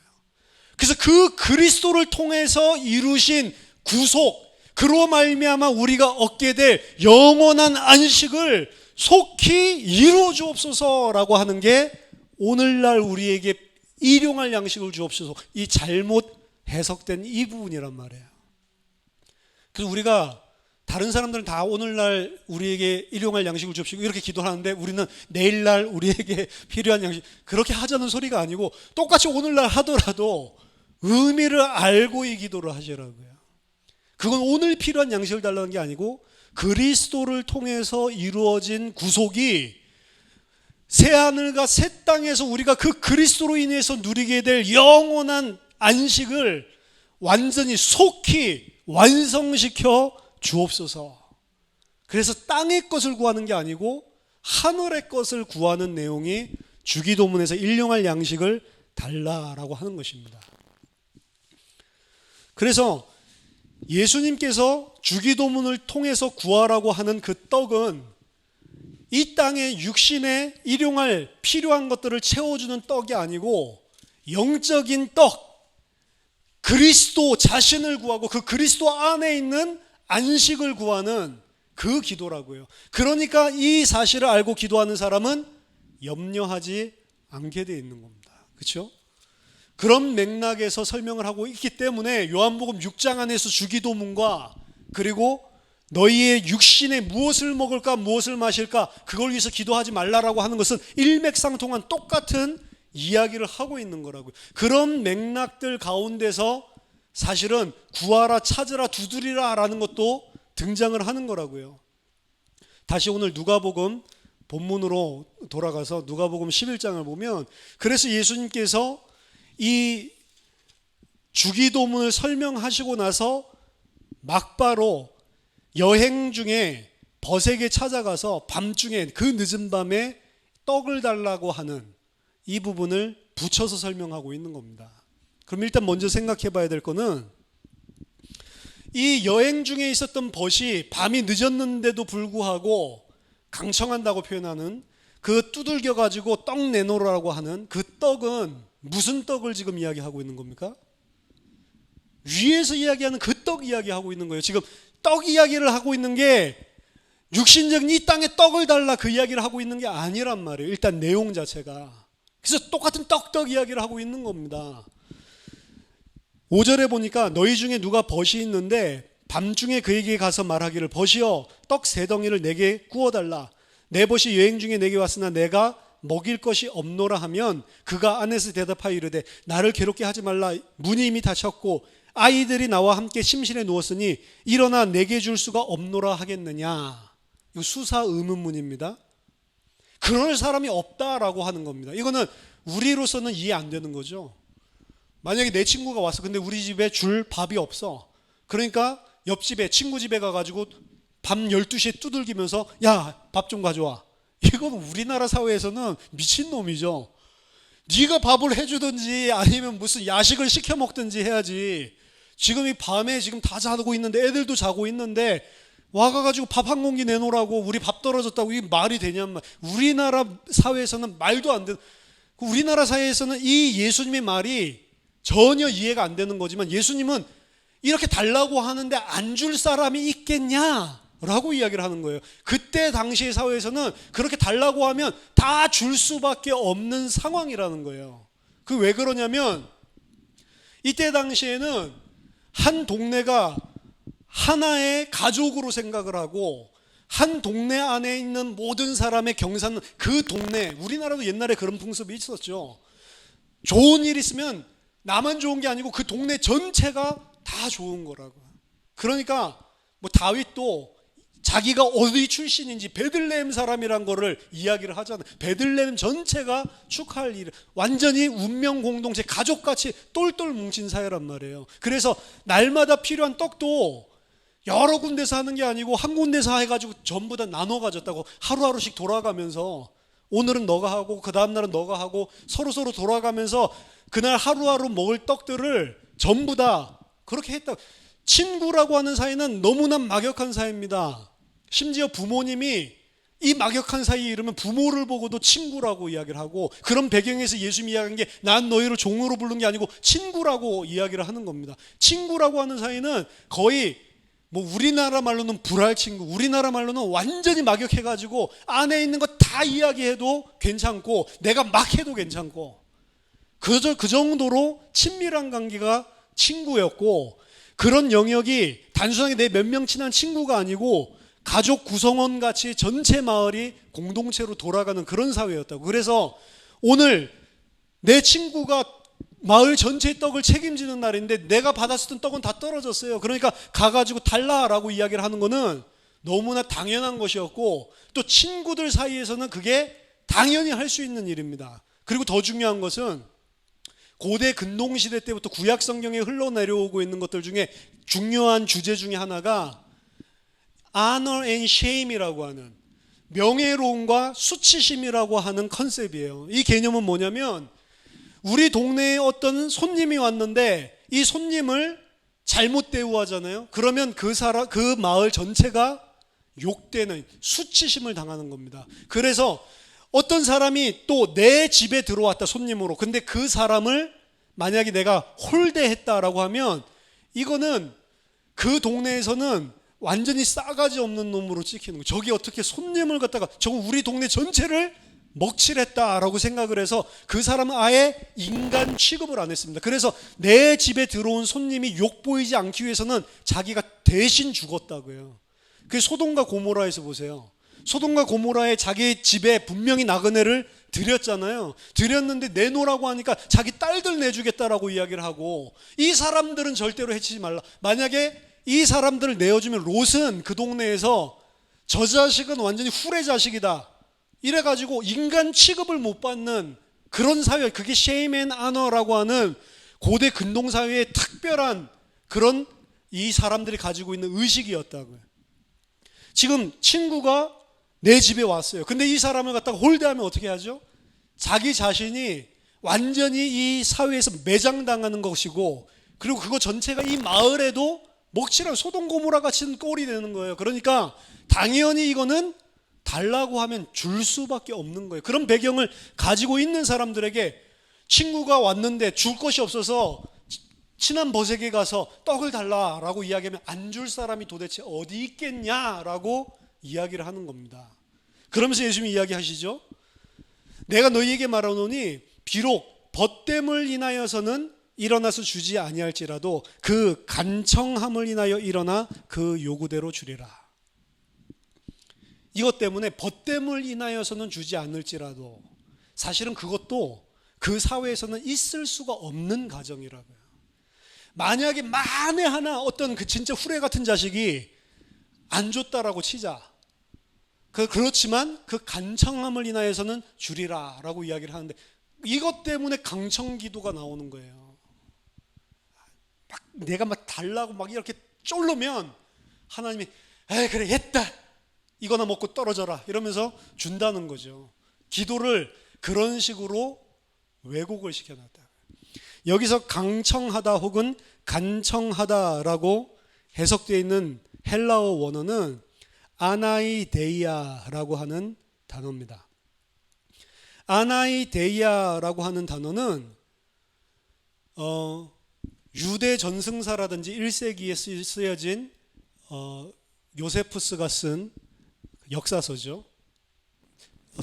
[SPEAKER 1] 그래서 그 그리스도를 통해서 이루신 구속, 그로 말미암아 우리가 얻게 될 영원한 안식을 속히 이루어 주옵소서라고 하는 게 오늘날 우리에게 일용할 양식을 주옵소서, 이 잘못 해석된 이 부분이란 말이에요. 그래서 우리가 다른 사람들은 다 오늘날 우리에게 일용할 양식을 주옵시고 이렇게 기도하는데 우리는 내일날 우리에게 필요한 양식 그렇게 하자는 소리가 아니고 똑같이 오늘날 하더라도 의미를 알고 이 기도를 하시라고요. 그건 오늘 필요한 양식을 달라는 게 아니고 그리스도를 통해서 이루어진 구속이 새하늘과 새 땅에서 우리가 그 그리스도로 인해서 누리게 될 영원한 안식을 완전히 속히 완성시켜 주옵소서. 그래서 땅의 것을 구하는 게 아니고 하늘의 것을 구하는 내용이 주기도문에서 일용할 양식을 달라라고 하는 것입니다. 그래서 예수님께서 주기도문을 통해서 구하라고 하는 그 떡은 이 땅의 육신에 일용할 필요한 것들을 채워주는 떡이 아니고 영적인 떡, 그리스도 자신을 구하고 그 그리스도 안에 있는 안식을 구하는 그 기도라고요. 그러니까 이 사실을 알고 기도하는 사람은 염려하지 않게 되어 있는 겁니다. 그렇죠? 그런 맥락에서 설명을 하고 있기 때문에 요한복음 6장 안에서 주기도문과 그리고 너희의 육신에 무엇을 먹을까 무엇을 마실까 그걸 위해서 기도하지 말라라고 하는 것은 일맥상통한 똑같은 이야기를 하고 있는 거라고요. 그런 맥락들 가운데서 사실은 구하라 찾으라 두드리라 라는 것도 등장을 하는 거라고요. 다시 오늘 누가복음 본문으로 돌아가서 누가복음 11장을 보면 그래서 예수님께서 이 주기도문을 설명하시고 나서 막바로 여행 중에 벗에게 찾아가서 밤중에 그 늦은 밤에 떡을 달라고 하는 이 부분을 붙여서 설명하고 있는 겁니다. 그럼 일단 먼저 생각해 봐야 될 거는 이 여행 중에 있었던 벗이 밤이 늦었는데도 불구하고 강청한다고 표현하는 그 두들겨 가지고 떡 내놓으라고 하는 그 떡은 무슨 떡을 지금 이야기하고 있는 겁니까? 위에서 이야기하는 그 떡 이야기하고 있는 거예요. 지금 떡 이야기를 하고 있는 게 육신적인 이 땅에 떡을 달라 그 이야기를 하고 있는 게 아니란 말이에요. 일단 내용 자체가. 그래서 똑같은 떡 이야기를 하고 있는 겁니다. 5절에 보니까 너희 중에 누가 벗이 있는데 밤중에 그에게 가서 말하기를 벗이여 떡 3덩이를 내게 구워달라. 내 벗이 여행 중에 내게 왔으나 내가 먹일 것이 없노라 하면 그가 안에서 대답하여 이르되 나를 괴롭게 하지 말라. 문이 이미 닫혔고 아이들이 나와 함께 침실에 누웠으니 일어나 내게 줄 수가 없노라 하겠느냐. 이거 수사 의문문입니다. 그럴 사람이 없다라고 하는 겁니다. 이거는 우리로서는 이해 안 되는 거죠. 만약에 내 친구가 왔어. 근데 우리 집에 줄 밥이 없어. 그러니까 옆집에 친구 집에 가가지고 밤 12시에 두들기면서 야, 밥 좀 가져와. 이건 우리나라 사회에서는 미친놈이죠. 네가 밥을 해주든지 아니면 무슨 야식을 시켜 먹든지 해야지. 지금 이 밤에 지금 다 자고 있는데 애들도 자고 있는데 와가지고 밥 한 공기 내놓으라고 우리 밥 떨어졌다고 이게 말이 되냔 말. 우리나라 사회에서는 말도 안 되는, 우리나라 사회에서는 이 예수님의 말이 전혀 이해가 안 되는 거지만 예수님은 이렇게 달라고 하는데 안 줄 사람이 있겠냐라고 이야기를 하는 거예요. 그때 당시의 사회에서는 그렇게 달라고 하면 다 줄 수밖에 없는 상황이라는 거예요. 그 왜 그러냐면 이때 당시에는 한 동네가 하나의 가족으로 생각을 하고 한 동네 안에 있는 모든 사람의 경사는 그 동네, 우리나라도 옛날에 그런 풍습이 있었죠. 좋은 일 있으면 나만 좋은 게 아니고 그 동네 전체가 다 좋은 거라고. 그러니까 뭐 다윗도 자기가 어디 출신인지 베들레헴 사람이란 거를 이야기를 하잖아요. 베들레헴 전체가 축하할 일, 완전히 운명 공동체, 가족같이 똘똘 뭉친 사회란 말이에요. 그래서 날마다 필요한 떡도 여러 군데서 하는 게 아니고 한 군데서 해가지고 전부 다 나눠 가졌다고. 하루하루씩 돌아가면서 오늘은 너가 하고 그 다음날은 너가 하고 서로 돌아가면서 그날 하루하루 먹을 떡들을 전부 다 그렇게 했다. 친구라고 하는 사이는 너무나 막역한 사이입니다. 심지어 부모님이 이 막역한 사이에 이르면 부모를 보고도 친구라고 이야기를 하고, 그런 배경에서 예수님이 이야기한 게 난 너희를 종으로 부른 게 아니고 친구라고 이야기를 하는 겁니다. 친구라고 하는 사이는 거의 뭐 우리나라 말로는 불알 친구, 우리나라 말로는 완전히 막역해가지고 안에 있는 거 다 이야기해도 괜찮고 내가 막 해도 괜찮고 그 정도로 친밀한 관계가 친구였고, 그런 영역이 단순하게 내 몇 명 친한 친구가 아니고 가족 구성원 같이 전체 마을이 공동체로 돌아가는 그런 사회였다고. 그래서 오늘 내 친구가 마을 전체의 떡을 책임지는 날인데 내가 받았었던 떡은 다 떨어졌어요. 그러니까 가가지고 달라라고 이야기를 하는 거는 너무나 당연한 것이었고, 또 친구들 사이에서는 그게 당연히 할 수 있는 일입니다. 그리고 더 중요한 것은 고대 근동시대 때부터 구약 성경에 흘러내려오고 있는 것들 중에 중요한 주제 중에 하나가 honor and shame이라고 하는, 명예로움과 수치심이라고 하는 컨셉이에요. 이 개념은 뭐냐면 우리 동네에 어떤 손님이 왔는데 이 손님을 잘못 대우하잖아요. 그러면 그 마을 전체가 욕되는, 수치심을 당하는 겁니다. 그래서 어떤 사람이 또 내 집에 들어왔다, 손님으로. 근데 그 사람을 만약에 내가 홀대했다라고 하면 이거는 그 동네에서는 완전히 싸가지 없는 놈으로 찍히는 거예요. 저기 어떻게 손님을 갖다가, 저거 우리 동네 전체를 먹칠했다라고 생각을 해서 그 사람은 아예 인간 취급을 안 했습니다. 그래서 내 집에 들어온 손님이 욕보이지 않기 위해서는 자기가 대신 죽었다고요. 그 소돔과 고모라에서 보세요. 소돔과 고모라에 자기 집에 분명히 나그네를 드렸잖아요. 드렸는데 내놓으라고 하니까 자기 딸들 내주겠다라고 이야기를 하고, 이 사람들은 절대로 해치지 말라. 만약에 이 사람들을 내어주면 롯은 그 동네에서 저 자식은 완전히 후레 자식이다 이래가지고 인간 취급을 못 받는 그런 사회, 그게 shame and honor라고 하는 고대 근동사회의 특별한 그런 이 사람들이 가지고 있는 의식이었다고요. 지금 친구가 내 집에 왔어요. 근데 이 사람을 갖다가 홀대하면 어떻게 하죠? 자기 자신이 완전히 이 사회에서 매장당하는 것이고, 그리고 그거 전체가 이 마을에도 먹칠한 소돔 고모라 같은 꼴이 되는 거예요. 그러니까 당연히 이거는 달라고 하면 줄 수밖에 없는 거예요. 그런 배경을 가지고 있는 사람들에게 친구가 왔는데 줄 것이 없어서 친한 벗에게 가서 떡을 달라라고 이야기하면 안 줄 사람이 도대체 어디 있겠냐라고 이야기를 하는 겁니다. 그러면서 예수님이 이야기하시죠. 내가 너희에게 말하노니 비록 벗됨을 인하여서는 일어나서 주지 아니할지라도 그 간청함을 인하여 일어나 그 요구대로 주리라. 이것 때문에 벗됨을 인하여서는 주지 않을지라도, 사실은 그것도 그 사회에서는 있을 수가 없는 가정이라고요. 만약에 만에 하나 어떤 그 진짜 후레 같은 자식이 안 줬다라고 치자. 그렇지만 그 간청함을 인하여서는 주리라 라고 이야기를 하는데, 이것 때문에 강청 기도가 나오는 거예요. 막 내가 막 달라고 막 이렇게 쫄르면 하나님이 에이 그래 했다, 이거나 먹고 떨어져라 이러면서 준다는 거죠. 기도를 그런 식으로 왜곡을 시켜놨다. 여기서 강청하다 혹은 간청하다라고 해석되어 있는 헬라어 원어는 아나이데이아라고 하는 단어입니다. 아나이데이아라고 하는 단어는 유대 전승사라든지 1세기에 쓰여진 요세푸스가 쓴 역사서죠.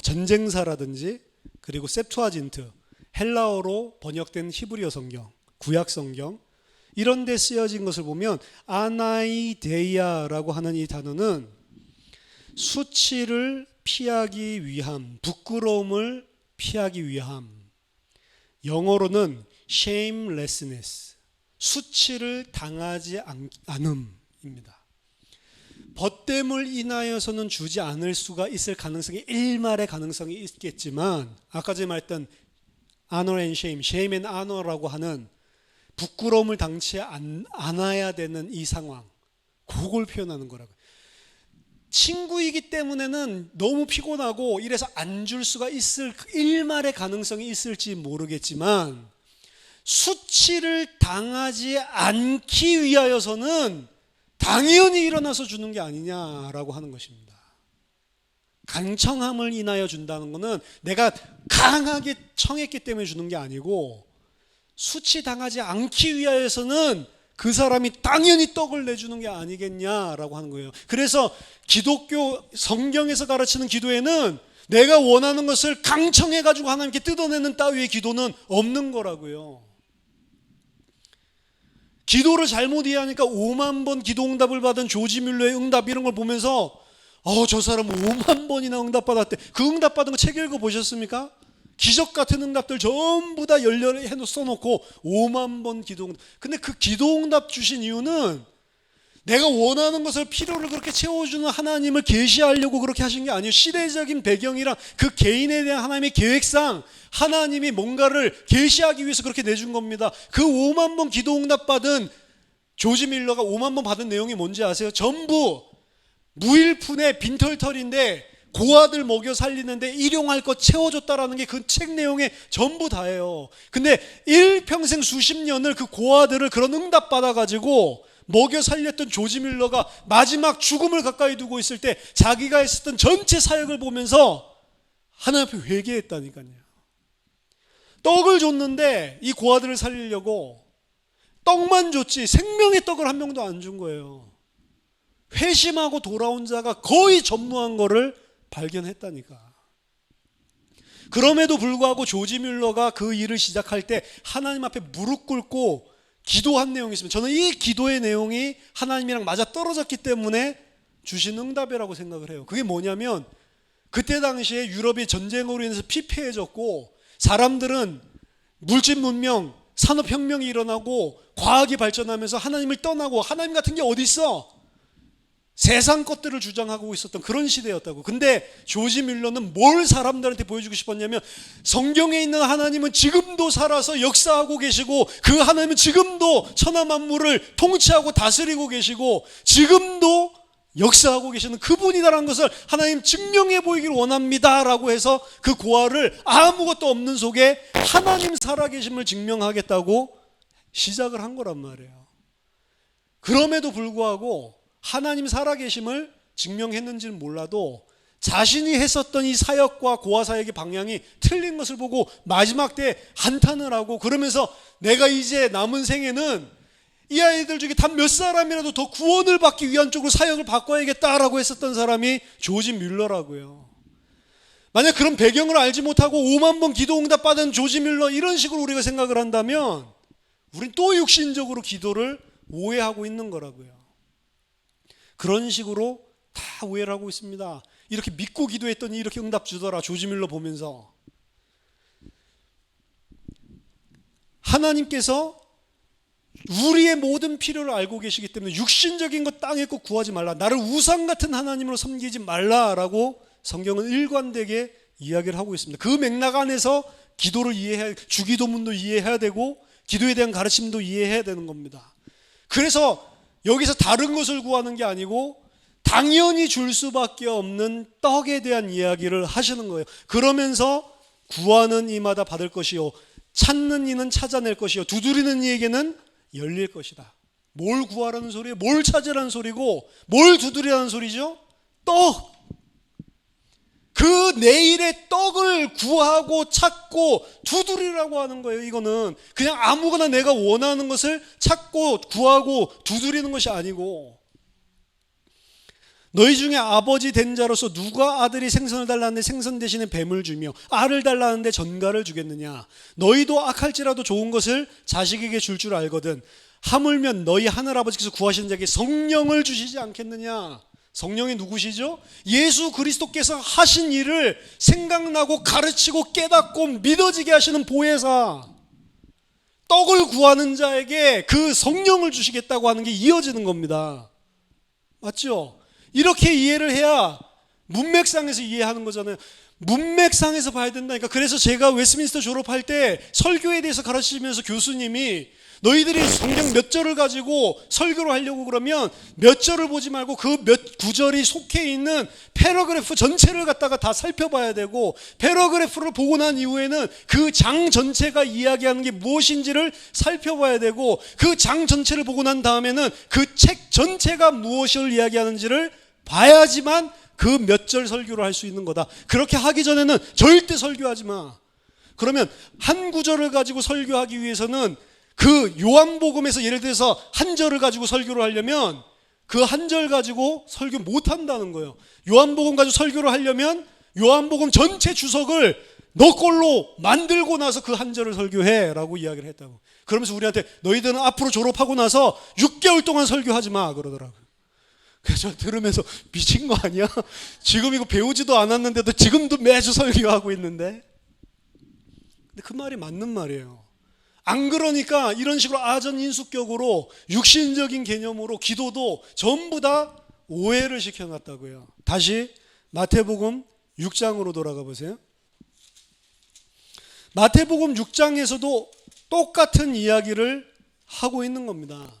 [SPEAKER 1] 전쟁사라든지 그리고 셉투아진트, 헬라어로 번역된 히브리어 성경, 구약 성경, 이런 데 쓰여진 것을 보면 아나이데이아라고 하는 이 단어는 수치를 피하기 위함, 부끄러움을 피하기 위함, 영어로는 shamelessness, 수치를 당하지 않음입니다. 벗됨을 인하여서는 주지 않을 수가 있을 가능성이, 일말의 가능성이 있겠지만, 아까 전에 말했던 honor and shame, shame and honor라고 하는 부끄러움을 당치 않아야 되는 이 상황, 그걸 표현하는 거라고요. 친구이기 때문에는 너무 피곤하고 이래서 안 줄 수가 있을 일말의 가능성이 있을지 모르겠지만, 수치를 당하지 않기 위하여서는 당연히 일어나서 주는 게 아니냐라고 하는 것입니다. 간청함을 인하여 준다는 것은 내가 강하게 청했기 때문에 주는 게 아니고, 수치 당하지 않기 위하여서는 그 사람이 당연히 떡을 내주는 게 아니겠냐라고 하는 거예요. 그래서 기독교 성경에서 가르치는 기도에는 내가 원하는 것을 강청해가지고 하나님께 뜯어내는 따위의 기도는 없는 거라고요. 기도를 잘못 이해하니까 5만 번 기도응답을 받은 조지 뮬러의 응답 이런 걸 보면서 저 사람은 5만 번이나 응답받았대. 그 응답받은 거 책 읽어보셨습니까? 기적 같은 응답들 전부 다 열렬히 써놓고 5만 번 기도응답. 근데 그 기도응답 주신 이유는 내가 원하는 것을, 필요를 그렇게 채워주는 하나님을 계시하려고 그렇게 하신 게 아니에요. 시대적인 배경이랑 그 개인에 대한 하나님의 계획상 하나님이 뭔가를 계시하기 위해서 그렇게 내준 겁니다. 그 5만 번 기도응답 받은 조지 밀러가 5만 번 받은 내용이 뭔지 아세요? 전부 무일푼의 빈털털인데 고아들 먹여 살리는데 일용할 것 채워줬다라는 게 그 책 내용의 전부 다예요. 근데 일평생 수십 년을 그 고아들을 그런 응답 받아가지고 먹여 살렸던 조지 밀러가 마지막 죽음을 가까이 두고 있을 때 자기가 했었던 전체 사역을 보면서 하나님 앞에 회개했다니까요. 떡을 줬는데 이 고아들을 살리려고 떡만 줬지 생명의 떡을 한 명도 안 준 거예요. 회심하고 돌아온 자가 거의 전무한 거를 발견했다니까. 그럼에도 불구하고 조지 뮬러가 그 일을 시작할 때 하나님 앞에 무릎 꿇고 기도한 내용이 있습니다. 저는 이 기도의 내용이 하나님이랑 맞아 떨어졌기 때문에 주신 응답이라고 생각을 해요. 그게 뭐냐면, 그때 당시에 유럽이 전쟁으로 인해서 피폐해졌고 사람들은 물질 문명, 산업혁명이 일어나고 과학이 발전하면서 하나님을 떠나고, 하나님 같은 게 어디 있어? 세상 것들을 주장하고 있었던 그런 시대였다고. 근데 조지 밀러는 뭘 사람들한테 보여주고 싶었냐면, 성경에 있는 하나님은 지금도 살아서 역사하고 계시고, 그 하나님은 지금도 천하 만물을 통치하고 다스리고 계시고 지금도 역사하고 계시는 그분이다라는 것을 하나님 증명해 보이기를 원합니다 라고 해서 그 고아를 아무것도 없는 속에 하나님 살아계심을 증명하겠다고 시작을 한 거란 말이에요. 그럼에도 불구하고 하나님 살아계심을 증명했는지는 몰라도 자신이 했었던 이 사역과 고아 사역의 방향이 틀린 것을 보고 마지막 때 한탄을 하고, 그러면서 내가 이제 남은 생에는 이 아이들 중에 단 몇 사람이라도 더 구원을 받기 위한 쪽으로 사역을 바꿔야겠다라고 했었던 사람이 조지 뮬러라고요. 만약 그런 배경을 알지 못하고 5만 번 기도 응답 받은 조지 뮬러 이런 식으로 우리가 생각을 한다면 우린 또 육신적으로 기도를 오해하고 있는 거라고요. 그런 식으로 다 오해를 하고 있습니다. 이렇게 믿고 기도했더니 이렇게 응답 주더라, 조지 뮬러 보면서. 하나님께서 우리의 모든 필요를 알고 계시기 때문에 육신적인 것 땅의 것 구하지 말라, 나를 우상 같은 하나님으로 섬기지 말라라고 성경은 일관되게 이야기를 하고 있습니다. 그 맥락 안에서 기도를 이해해야, 주기도문도 이해해야 되고 기도에 대한 가르침도 이해해야 되는 겁니다. 그래서 여기서 다른 것을 구하는 게 아니고 당연히 줄 수밖에 없는 떡에 대한 이야기를 하시는 거예요. 그러면서 구하는 이마다 받을 것이요, 찾는 이는 찾아낼 것이요, 두드리는 이에게는 열릴 것이다. 뭘 구하라는 소리예요? 뭘 찾으라는 소리고 뭘 두드리라는 소리죠? 떡! 그 내일의 떡을 구하고 찾고 두드리라고 하는 거예요. 이거는 그냥 아무거나 내가 원하는 것을 찾고 구하고 두드리는 것이 아니고, 너희 중에 아버지 된 자로서 누가 아들이 생선을 달라는데 생선 대신에 뱀을 주며 알을 달라는데 전갈을 주겠느냐? 너희도 악할지라도 좋은 것을 자식에게 줄 줄 알거든 하물며 너희 하늘아버지께서 구하시는 자에게 성령을 주시지 않겠느냐? 성령이 누구시죠? 예수 그리스도께서 하신 일을 생각나고 가르치고 깨닫고 믿어지게 하시는 보혜사, 떡을 구하는 자에게 그 성령을 주시겠다고 하는 게 이어지는 겁니다. 맞죠? 이렇게 이해를 해야 문맥상에서 이해하는 거잖아요. 문맥상에서 봐야 된다니까. 그래서 제가 웨스트민스터 졸업할 때 설교에 대해서 가르치면서 교수님이 너희들이 성경 몇 절을 가지고 설교를 하려고 그러면 몇 절을 보지 말고 그 몇 구절이 속해 있는 패러그래프 전체를 갖다가 다 살펴봐야 되고, 패러그래프를 보고 난 이후에는 그 장 전체가 이야기하는 게 무엇인지를 살펴봐야 되고, 그 장 전체를 보고 난 다음에는 그 책 전체가 무엇을 이야기하는지를 봐야지만 그 몇 절 설교를 할 수 있는 거다. 그렇게 하기 전에는 절대 설교하지 마. 그러면 한 구절을 가지고 설교하기 위해서는 그 요한복음에서 예를 들어서 한 절을 가지고 설교를 하려면 그 한 절 가지고 설교 못 한다는 거예요. 요한복음 가지고 설교를 하려면 요한복음 전체 주석을 너 걸로 만들고 나서 그 한 절을 설교해 라고 이야기를 했다고. 그러면서 우리한테 너희들은 앞으로 졸업하고 나서 6개월 동안 설교하지 마 그러더라고요. 그래서 저 들으면서 미친 거 아니야? 지금 이거 배우지도 않았는데도 지금도 매주 설교하고 있는데. 근데 그 말이 맞는 말이에요. 안 그러니까 이런 식으로 아전인수격으로 육신적인 개념으로 기도도 전부 다 오해를 시켜놨다고요. 다시 마태복음 6장으로 돌아가 보세요. 마태복음 6장에서도 똑같은 이야기를 하고 있는 겁니다.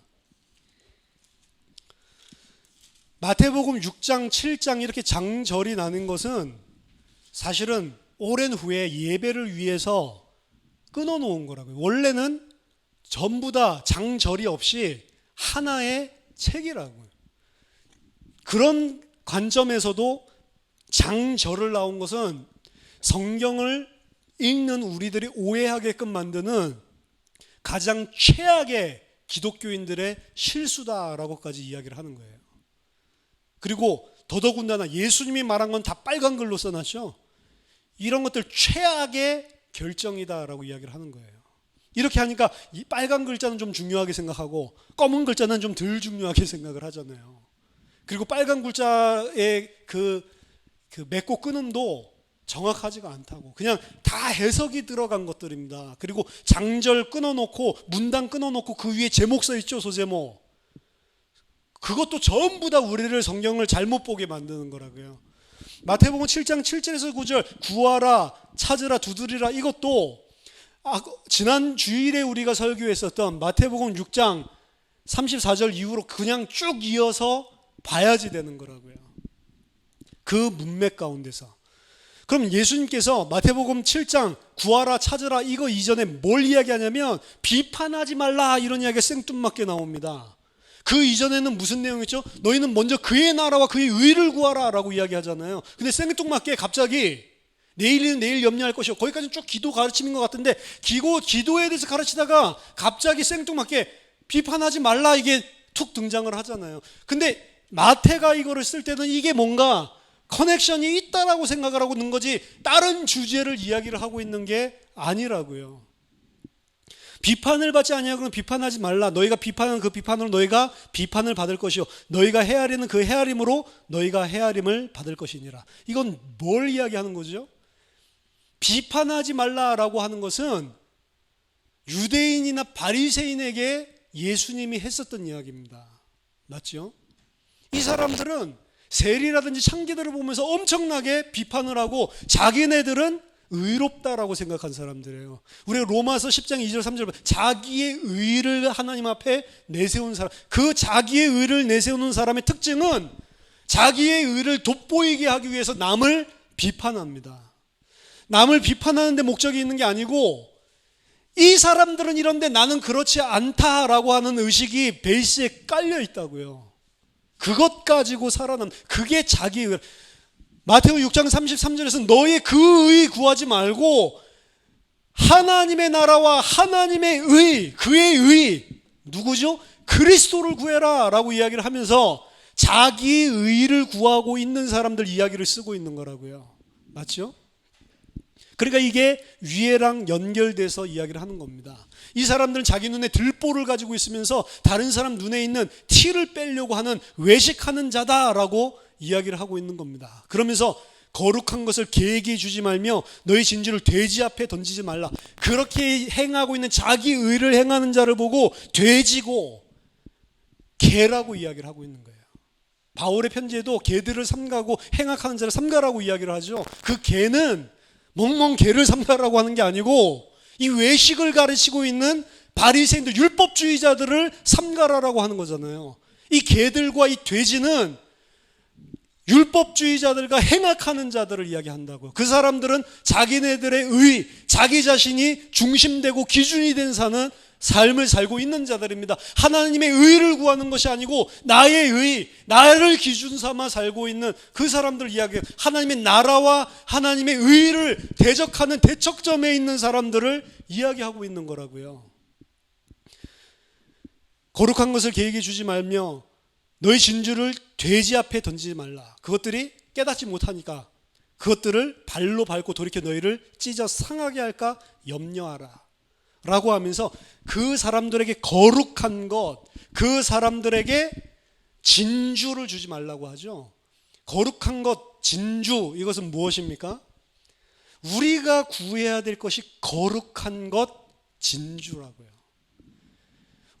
[SPEAKER 1] 마태복음 6장, 7장 이렇게 장절이 나는 것은 사실은 오랜 후에 예배를 위해서 끊어놓은 거라고요. 원래는 전부 다 장절이 없이 하나의 책이라고요. 그런 관점에서도 장절을 나온 것은 성경을 읽는 우리들이 오해하게끔 만드는 가장 최악의 기독교인들의 실수다라고까지 이야기를 하는 거예요. 그리고 더더군다나 예수님이 말한 건 다 빨간 글로 써놨죠. 이런 것들 최악의 결정이다라고 이야기를 하는 거예요. 이렇게 하니까 이 빨간 글자는 좀 중요하게 생각하고 검은 글자는 좀 덜 중요하게 생각을 하잖아요. 그리고 빨간 글자의 그 맺고 끊음도 정확하지가 않다고, 그냥 다 해석이 들어간 것들입니다. 그리고 장절 끊어놓고 문단 끊어놓고 그 위에 제목 써있죠, 소제목. 그것도 전부 다 우리를 성경을 잘못 보게 만드는 거라고요. 마태복음 7장 7절에서 9절 구하라, 찾으라, 두드리라, 이것도 지난 주일에 우리가 설교했었던 마태복음 6장 34절 이후로 그냥 쭉 이어서 봐야지 되는 거라고요. 그 문맥 가운데서. 그럼 예수님께서 마태복음 7장 구하라, 찾으라 이거 이전에 뭘 이야기하냐면 비판하지 말라 이런 이야기가 생뚱맞게 나옵니다. 그 이전에는 무슨 내용이죠? 너희는 먼저 그의 나라와 그의 의를 구하라 라고 이야기하잖아요. 근데 생뚱맞게 갑자기 내일은 내일 염려할 것이고, 거기까지는 쭉 기도 가르침인 것 같은데 기도에 대해서 가르치다가 갑자기 생뚱맞게 비판하지 말라 이게 툭 등장을 하잖아요. 근데 마태가 이거를 쓸 때는 이게 뭔가 커넥션이 있다라고 생각을 하고 있는 거지 다른 주제를 이야기를 하고 있는 게 아니라고요. 비판을 받지 아니하고는 비판하지 말라. 너희가 비판하는 그 비판으로 너희가 비판을 받을 것이요 너희가 헤아리는 그 헤아림으로 너희가 헤아림을 받을 것이니라. 이건 뭘 이야기하는 거죠? 비판하지 말라라고 하는 것은 유대인이나 바리새인에게 예수님이 했었던 이야기입니다. 맞죠? 이 사람들은 세리라든지 창기들을 보면서 엄청나게 비판을 하고 자기네들은 의롭다라고 생각한 사람들이에요. 우리가 로마서 10장 2절 3절 자기의 의를 하나님 앞에 내세운 사람, 그 자기의 의를 내세우는 사람의 특징은 자기의 의를 돋보이게 하기 위해서 남을 비판합니다. 남을 비판하는 데 목적이 있는 게 아니고 이 사람들은 이런데 나는 그렇지 않다라고 하는 의식이 베이스에 깔려 있다고요. 그것 가지고 살아남, 그게 자기의 의. 마태오 6장 33절에서 너의 그 의 구하지 말고 하나님의 나라와 하나님의 의, 그의 의, 누구죠? 그리스도를 구해라 라고 이야기를 하면서 자기의 의를 구하고 있는 사람들 이야기를 쓰고 있는 거라고요. 맞죠? 그러니까 이게 위에랑 연결돼서 이야기를 하는 겁니다. 이 사람들은 자기 눈에 들보를 가지고 있으면서 다른 사람 눈에 있는 티를 빼려고 하는 외식하는 자다라고 이야기를 하고 있는 겁니다. 그러면서 거룩한 것을 개에게 주지 말며 너희 진주를 돼지 앞에 던지지 말라. 그렇게 행하고 있는 자기 의를 행하는 자를 보고 돼지고 개라고 이야기를 하고 있는 거예요. 바울의 편지에도 개들을 삼가고 행악하는 자를 삼가라고 이야기를 하죠. 그 개는 멍멍 개를 삼가라고 하는 게 아니고 이 외식을 가르치고 있는 바리새인들, 율법주의자들을 삼가라라고 하는 거잖아요. 이 개들과 이 돼지는 율법주의자들과 행악하는 자들을 이야기한다고요. 그 사람들은 자기네들의 의, 자기 자신이 중심되고 기준이 된 사는 삶을 살고 있는 자들입니다. 하나님의 의를 구하는 것이 아니고 나의 의, 나를 기준 삼아 살고 있는 그 사람들 이야기해요. 하나님의 나라와 하나님의 의를 대적하는 대척점에 있는 사람들을 이야기하고 있는 거라고요. 거룩한 것을 개에게 주지 말며 너희 진주를 돼지 앞에 던지지 말라. 그것들이 깨닫지 못하니까 그것들을 발로 밟고 돌이켜 너희를 찢어 상하게 할까 염려하라 라고 하면서 그 사람들에게 거룩한 것, 그 사람들에게 진주를 주지 말라고 하죠. 거룩한 것, 진주, 이것은 무엇입니까? 우리가 구해야 될 것이 거룩한 것, 진주라고요.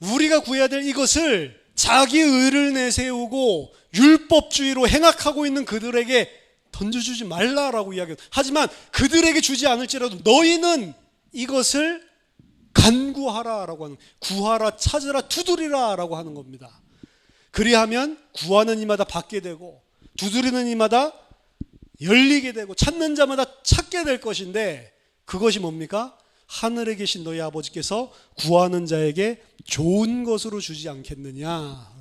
[SPEAKER 1] 우리가 구해야 될 이것을 자기 의를 내세우고 율법주의로 행악하고 있는 그들에게 던져주지 말라라고 이야기해요. 하지만 그들에게 주지 않을지라도 너희는 이것을 간구하라라고 하는, 구하라, 찾으라, 두드리라 라고 하는 겁니다. 그리하면 구하는 이마다 받게 되고 두드리는 이마다 열리게 되고 찾는 자마다 찾게 될 것인데 그것이 뭡니까? 하늘에 계신 너희 아버지께서 구하는 자에게 좋은 것으로 주지 않겠느냐.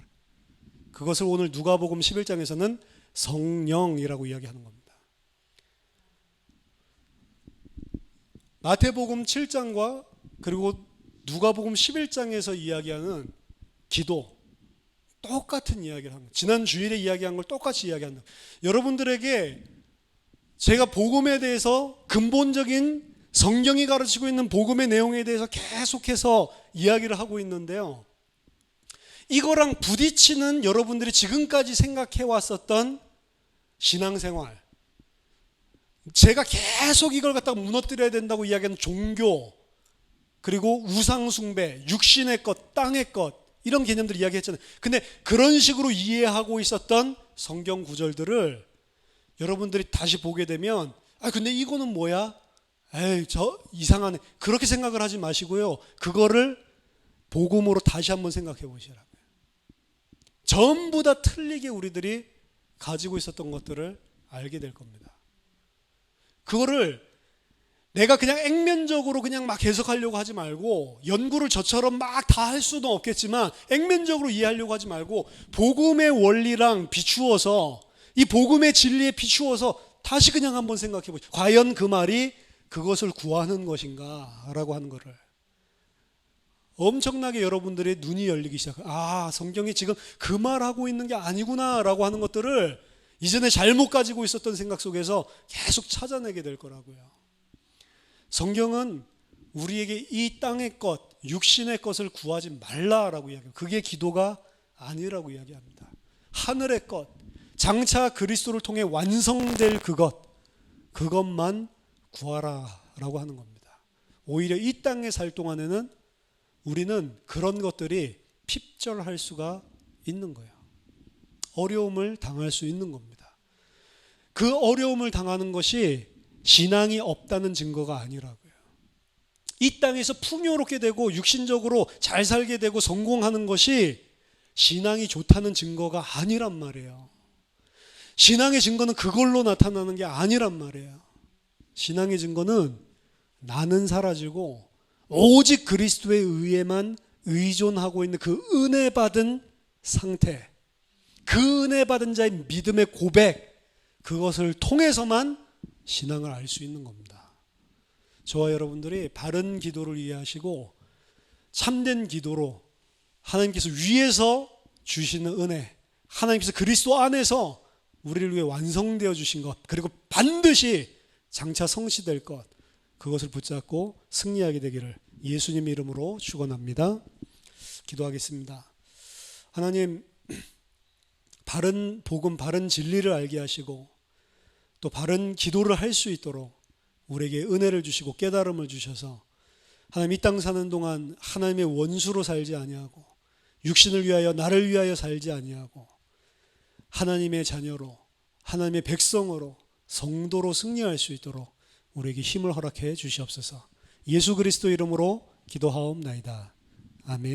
[SPEAKER 1] 그것을 오늘 누가복음 11장에서는 성령이라고 이야기하는 겁니다. 마태복음 7장과 그리고 누가복음 11장에서 이야기하는 기도 똑같은 이야기를 합니다. 지난 주일에 이야기한 걸 똑같이 이야기한다. 여러분들에게 제가 복음에 대해서 근본적인 성경이 가르치고 있는 복음의 내용에 대해서 계속해서 이야기를 하고 있는데요. 이거랑 부딪히는 여러분들이 지금까지 생각해 왔었던 신앙생활, 제가 계속 이걸 갖다가 무너뜨려야 된다고 이야기하는 종교, 그리고 우상숭배, 육신의 것, 땅의 것, 이런 개념들 이야기했잖아요. 근데 그런 식으로 이해하고 있었던 성경 구절들을 여러분들이 다시 보게 되면 근데 이거는 뭐야? 에이, 저 이상하네. 그렇게 생각을 하지 마시고요. 그거를 복음으로 다시 한번 생각해 보시라고요. 전부 다 틀리게 우리들이 가지고 있었던 것들을 알게 될 겁니다. 그거를 내가 그냥 액면적으로 그냥 막 해석하려고 하지 말고, 연구를 저처럼 막 다 할 수는 없겠지만 액면적으로 이해하려고 하지 말고 복음의 원리랑 비추어서, 이 복음의 진리에 비추어서 다시 그냥 한번 생각해 보시죠. 과연 그 말이 그것을 구하는 것인가 라고 하는 거를 엄청나게 여러분들의 눈이 열리기 시작해요. 성경이 지금 그 말하고 있는 게 아니구나 라고 하는 것들을 이전에 잘못 가지고 있었던 생각 속에서 계속 찾아내게 될 거라고요. 성경은 우리에게 이 땅의 것, 육신의 것을 구하지 말라라고 이야기해요. 그게 기도가 아니라고 이야기합니다. 하늘의 것, 장차 그리스도를 통해 완성될 그것만 구하라라고 하는 겁니다. 오히려 이 땅에 살 동안에는 우리는 그런 것들이 핍절할 수가 있는 거예요. 어려움을 당할 수 있는 겁니다. 그 어려움을 당하는 것이 신앙이 없다는 증거가 아니라고요. 이 땅에서 풍요롭게 되고 육신적으로 잘 살게 되고 성공하는 것이 신앙이 좋다는 증거가 아니란 말이에요. 신앙의 증거는 그걸로 나타나는 게 아니란 말이에요. 신앙의 증거는 나는 사라지고 오직 그리스도에 의해만 의존하고 있는 그 은혜 받은 상태, 그 은혜 받은 자의 믿음의 고백, 그것을 통해서만 신앙을 알 수 있는 겁니다. 저와 여러분들이 바른 기도를 이해하시고 참된 기도로 하나님께서 위에서 주시는 은혜, 하나님께서 그리스도 안에서 우리를 위해 완성되어 주신 것, 그리고 반드시 장차 성취될 것, 그것을 붙잡고 승리하게 되기를 예수님 이름으로 축원합니다. 기도하겠습니다. 하나님, 바른 복음, 바른 진리를 알게 하시고 또 바른 기도를 할 수 있도록 우리에게 은혜를 주시고 깨달음을 주셔서 하나님 이 땅 사는 동안 하나님의 원수로 살지 아니하고 육신을 위하여 나를 위하여 살지 아니하고 하나님의 자녀로 하나님의 백성으로 성도로 승리할 수 있도록 우리에게 힘을 허락해 주시옵소서. 예수 그리스도 이름으로 기도하옵나이다. 아멘.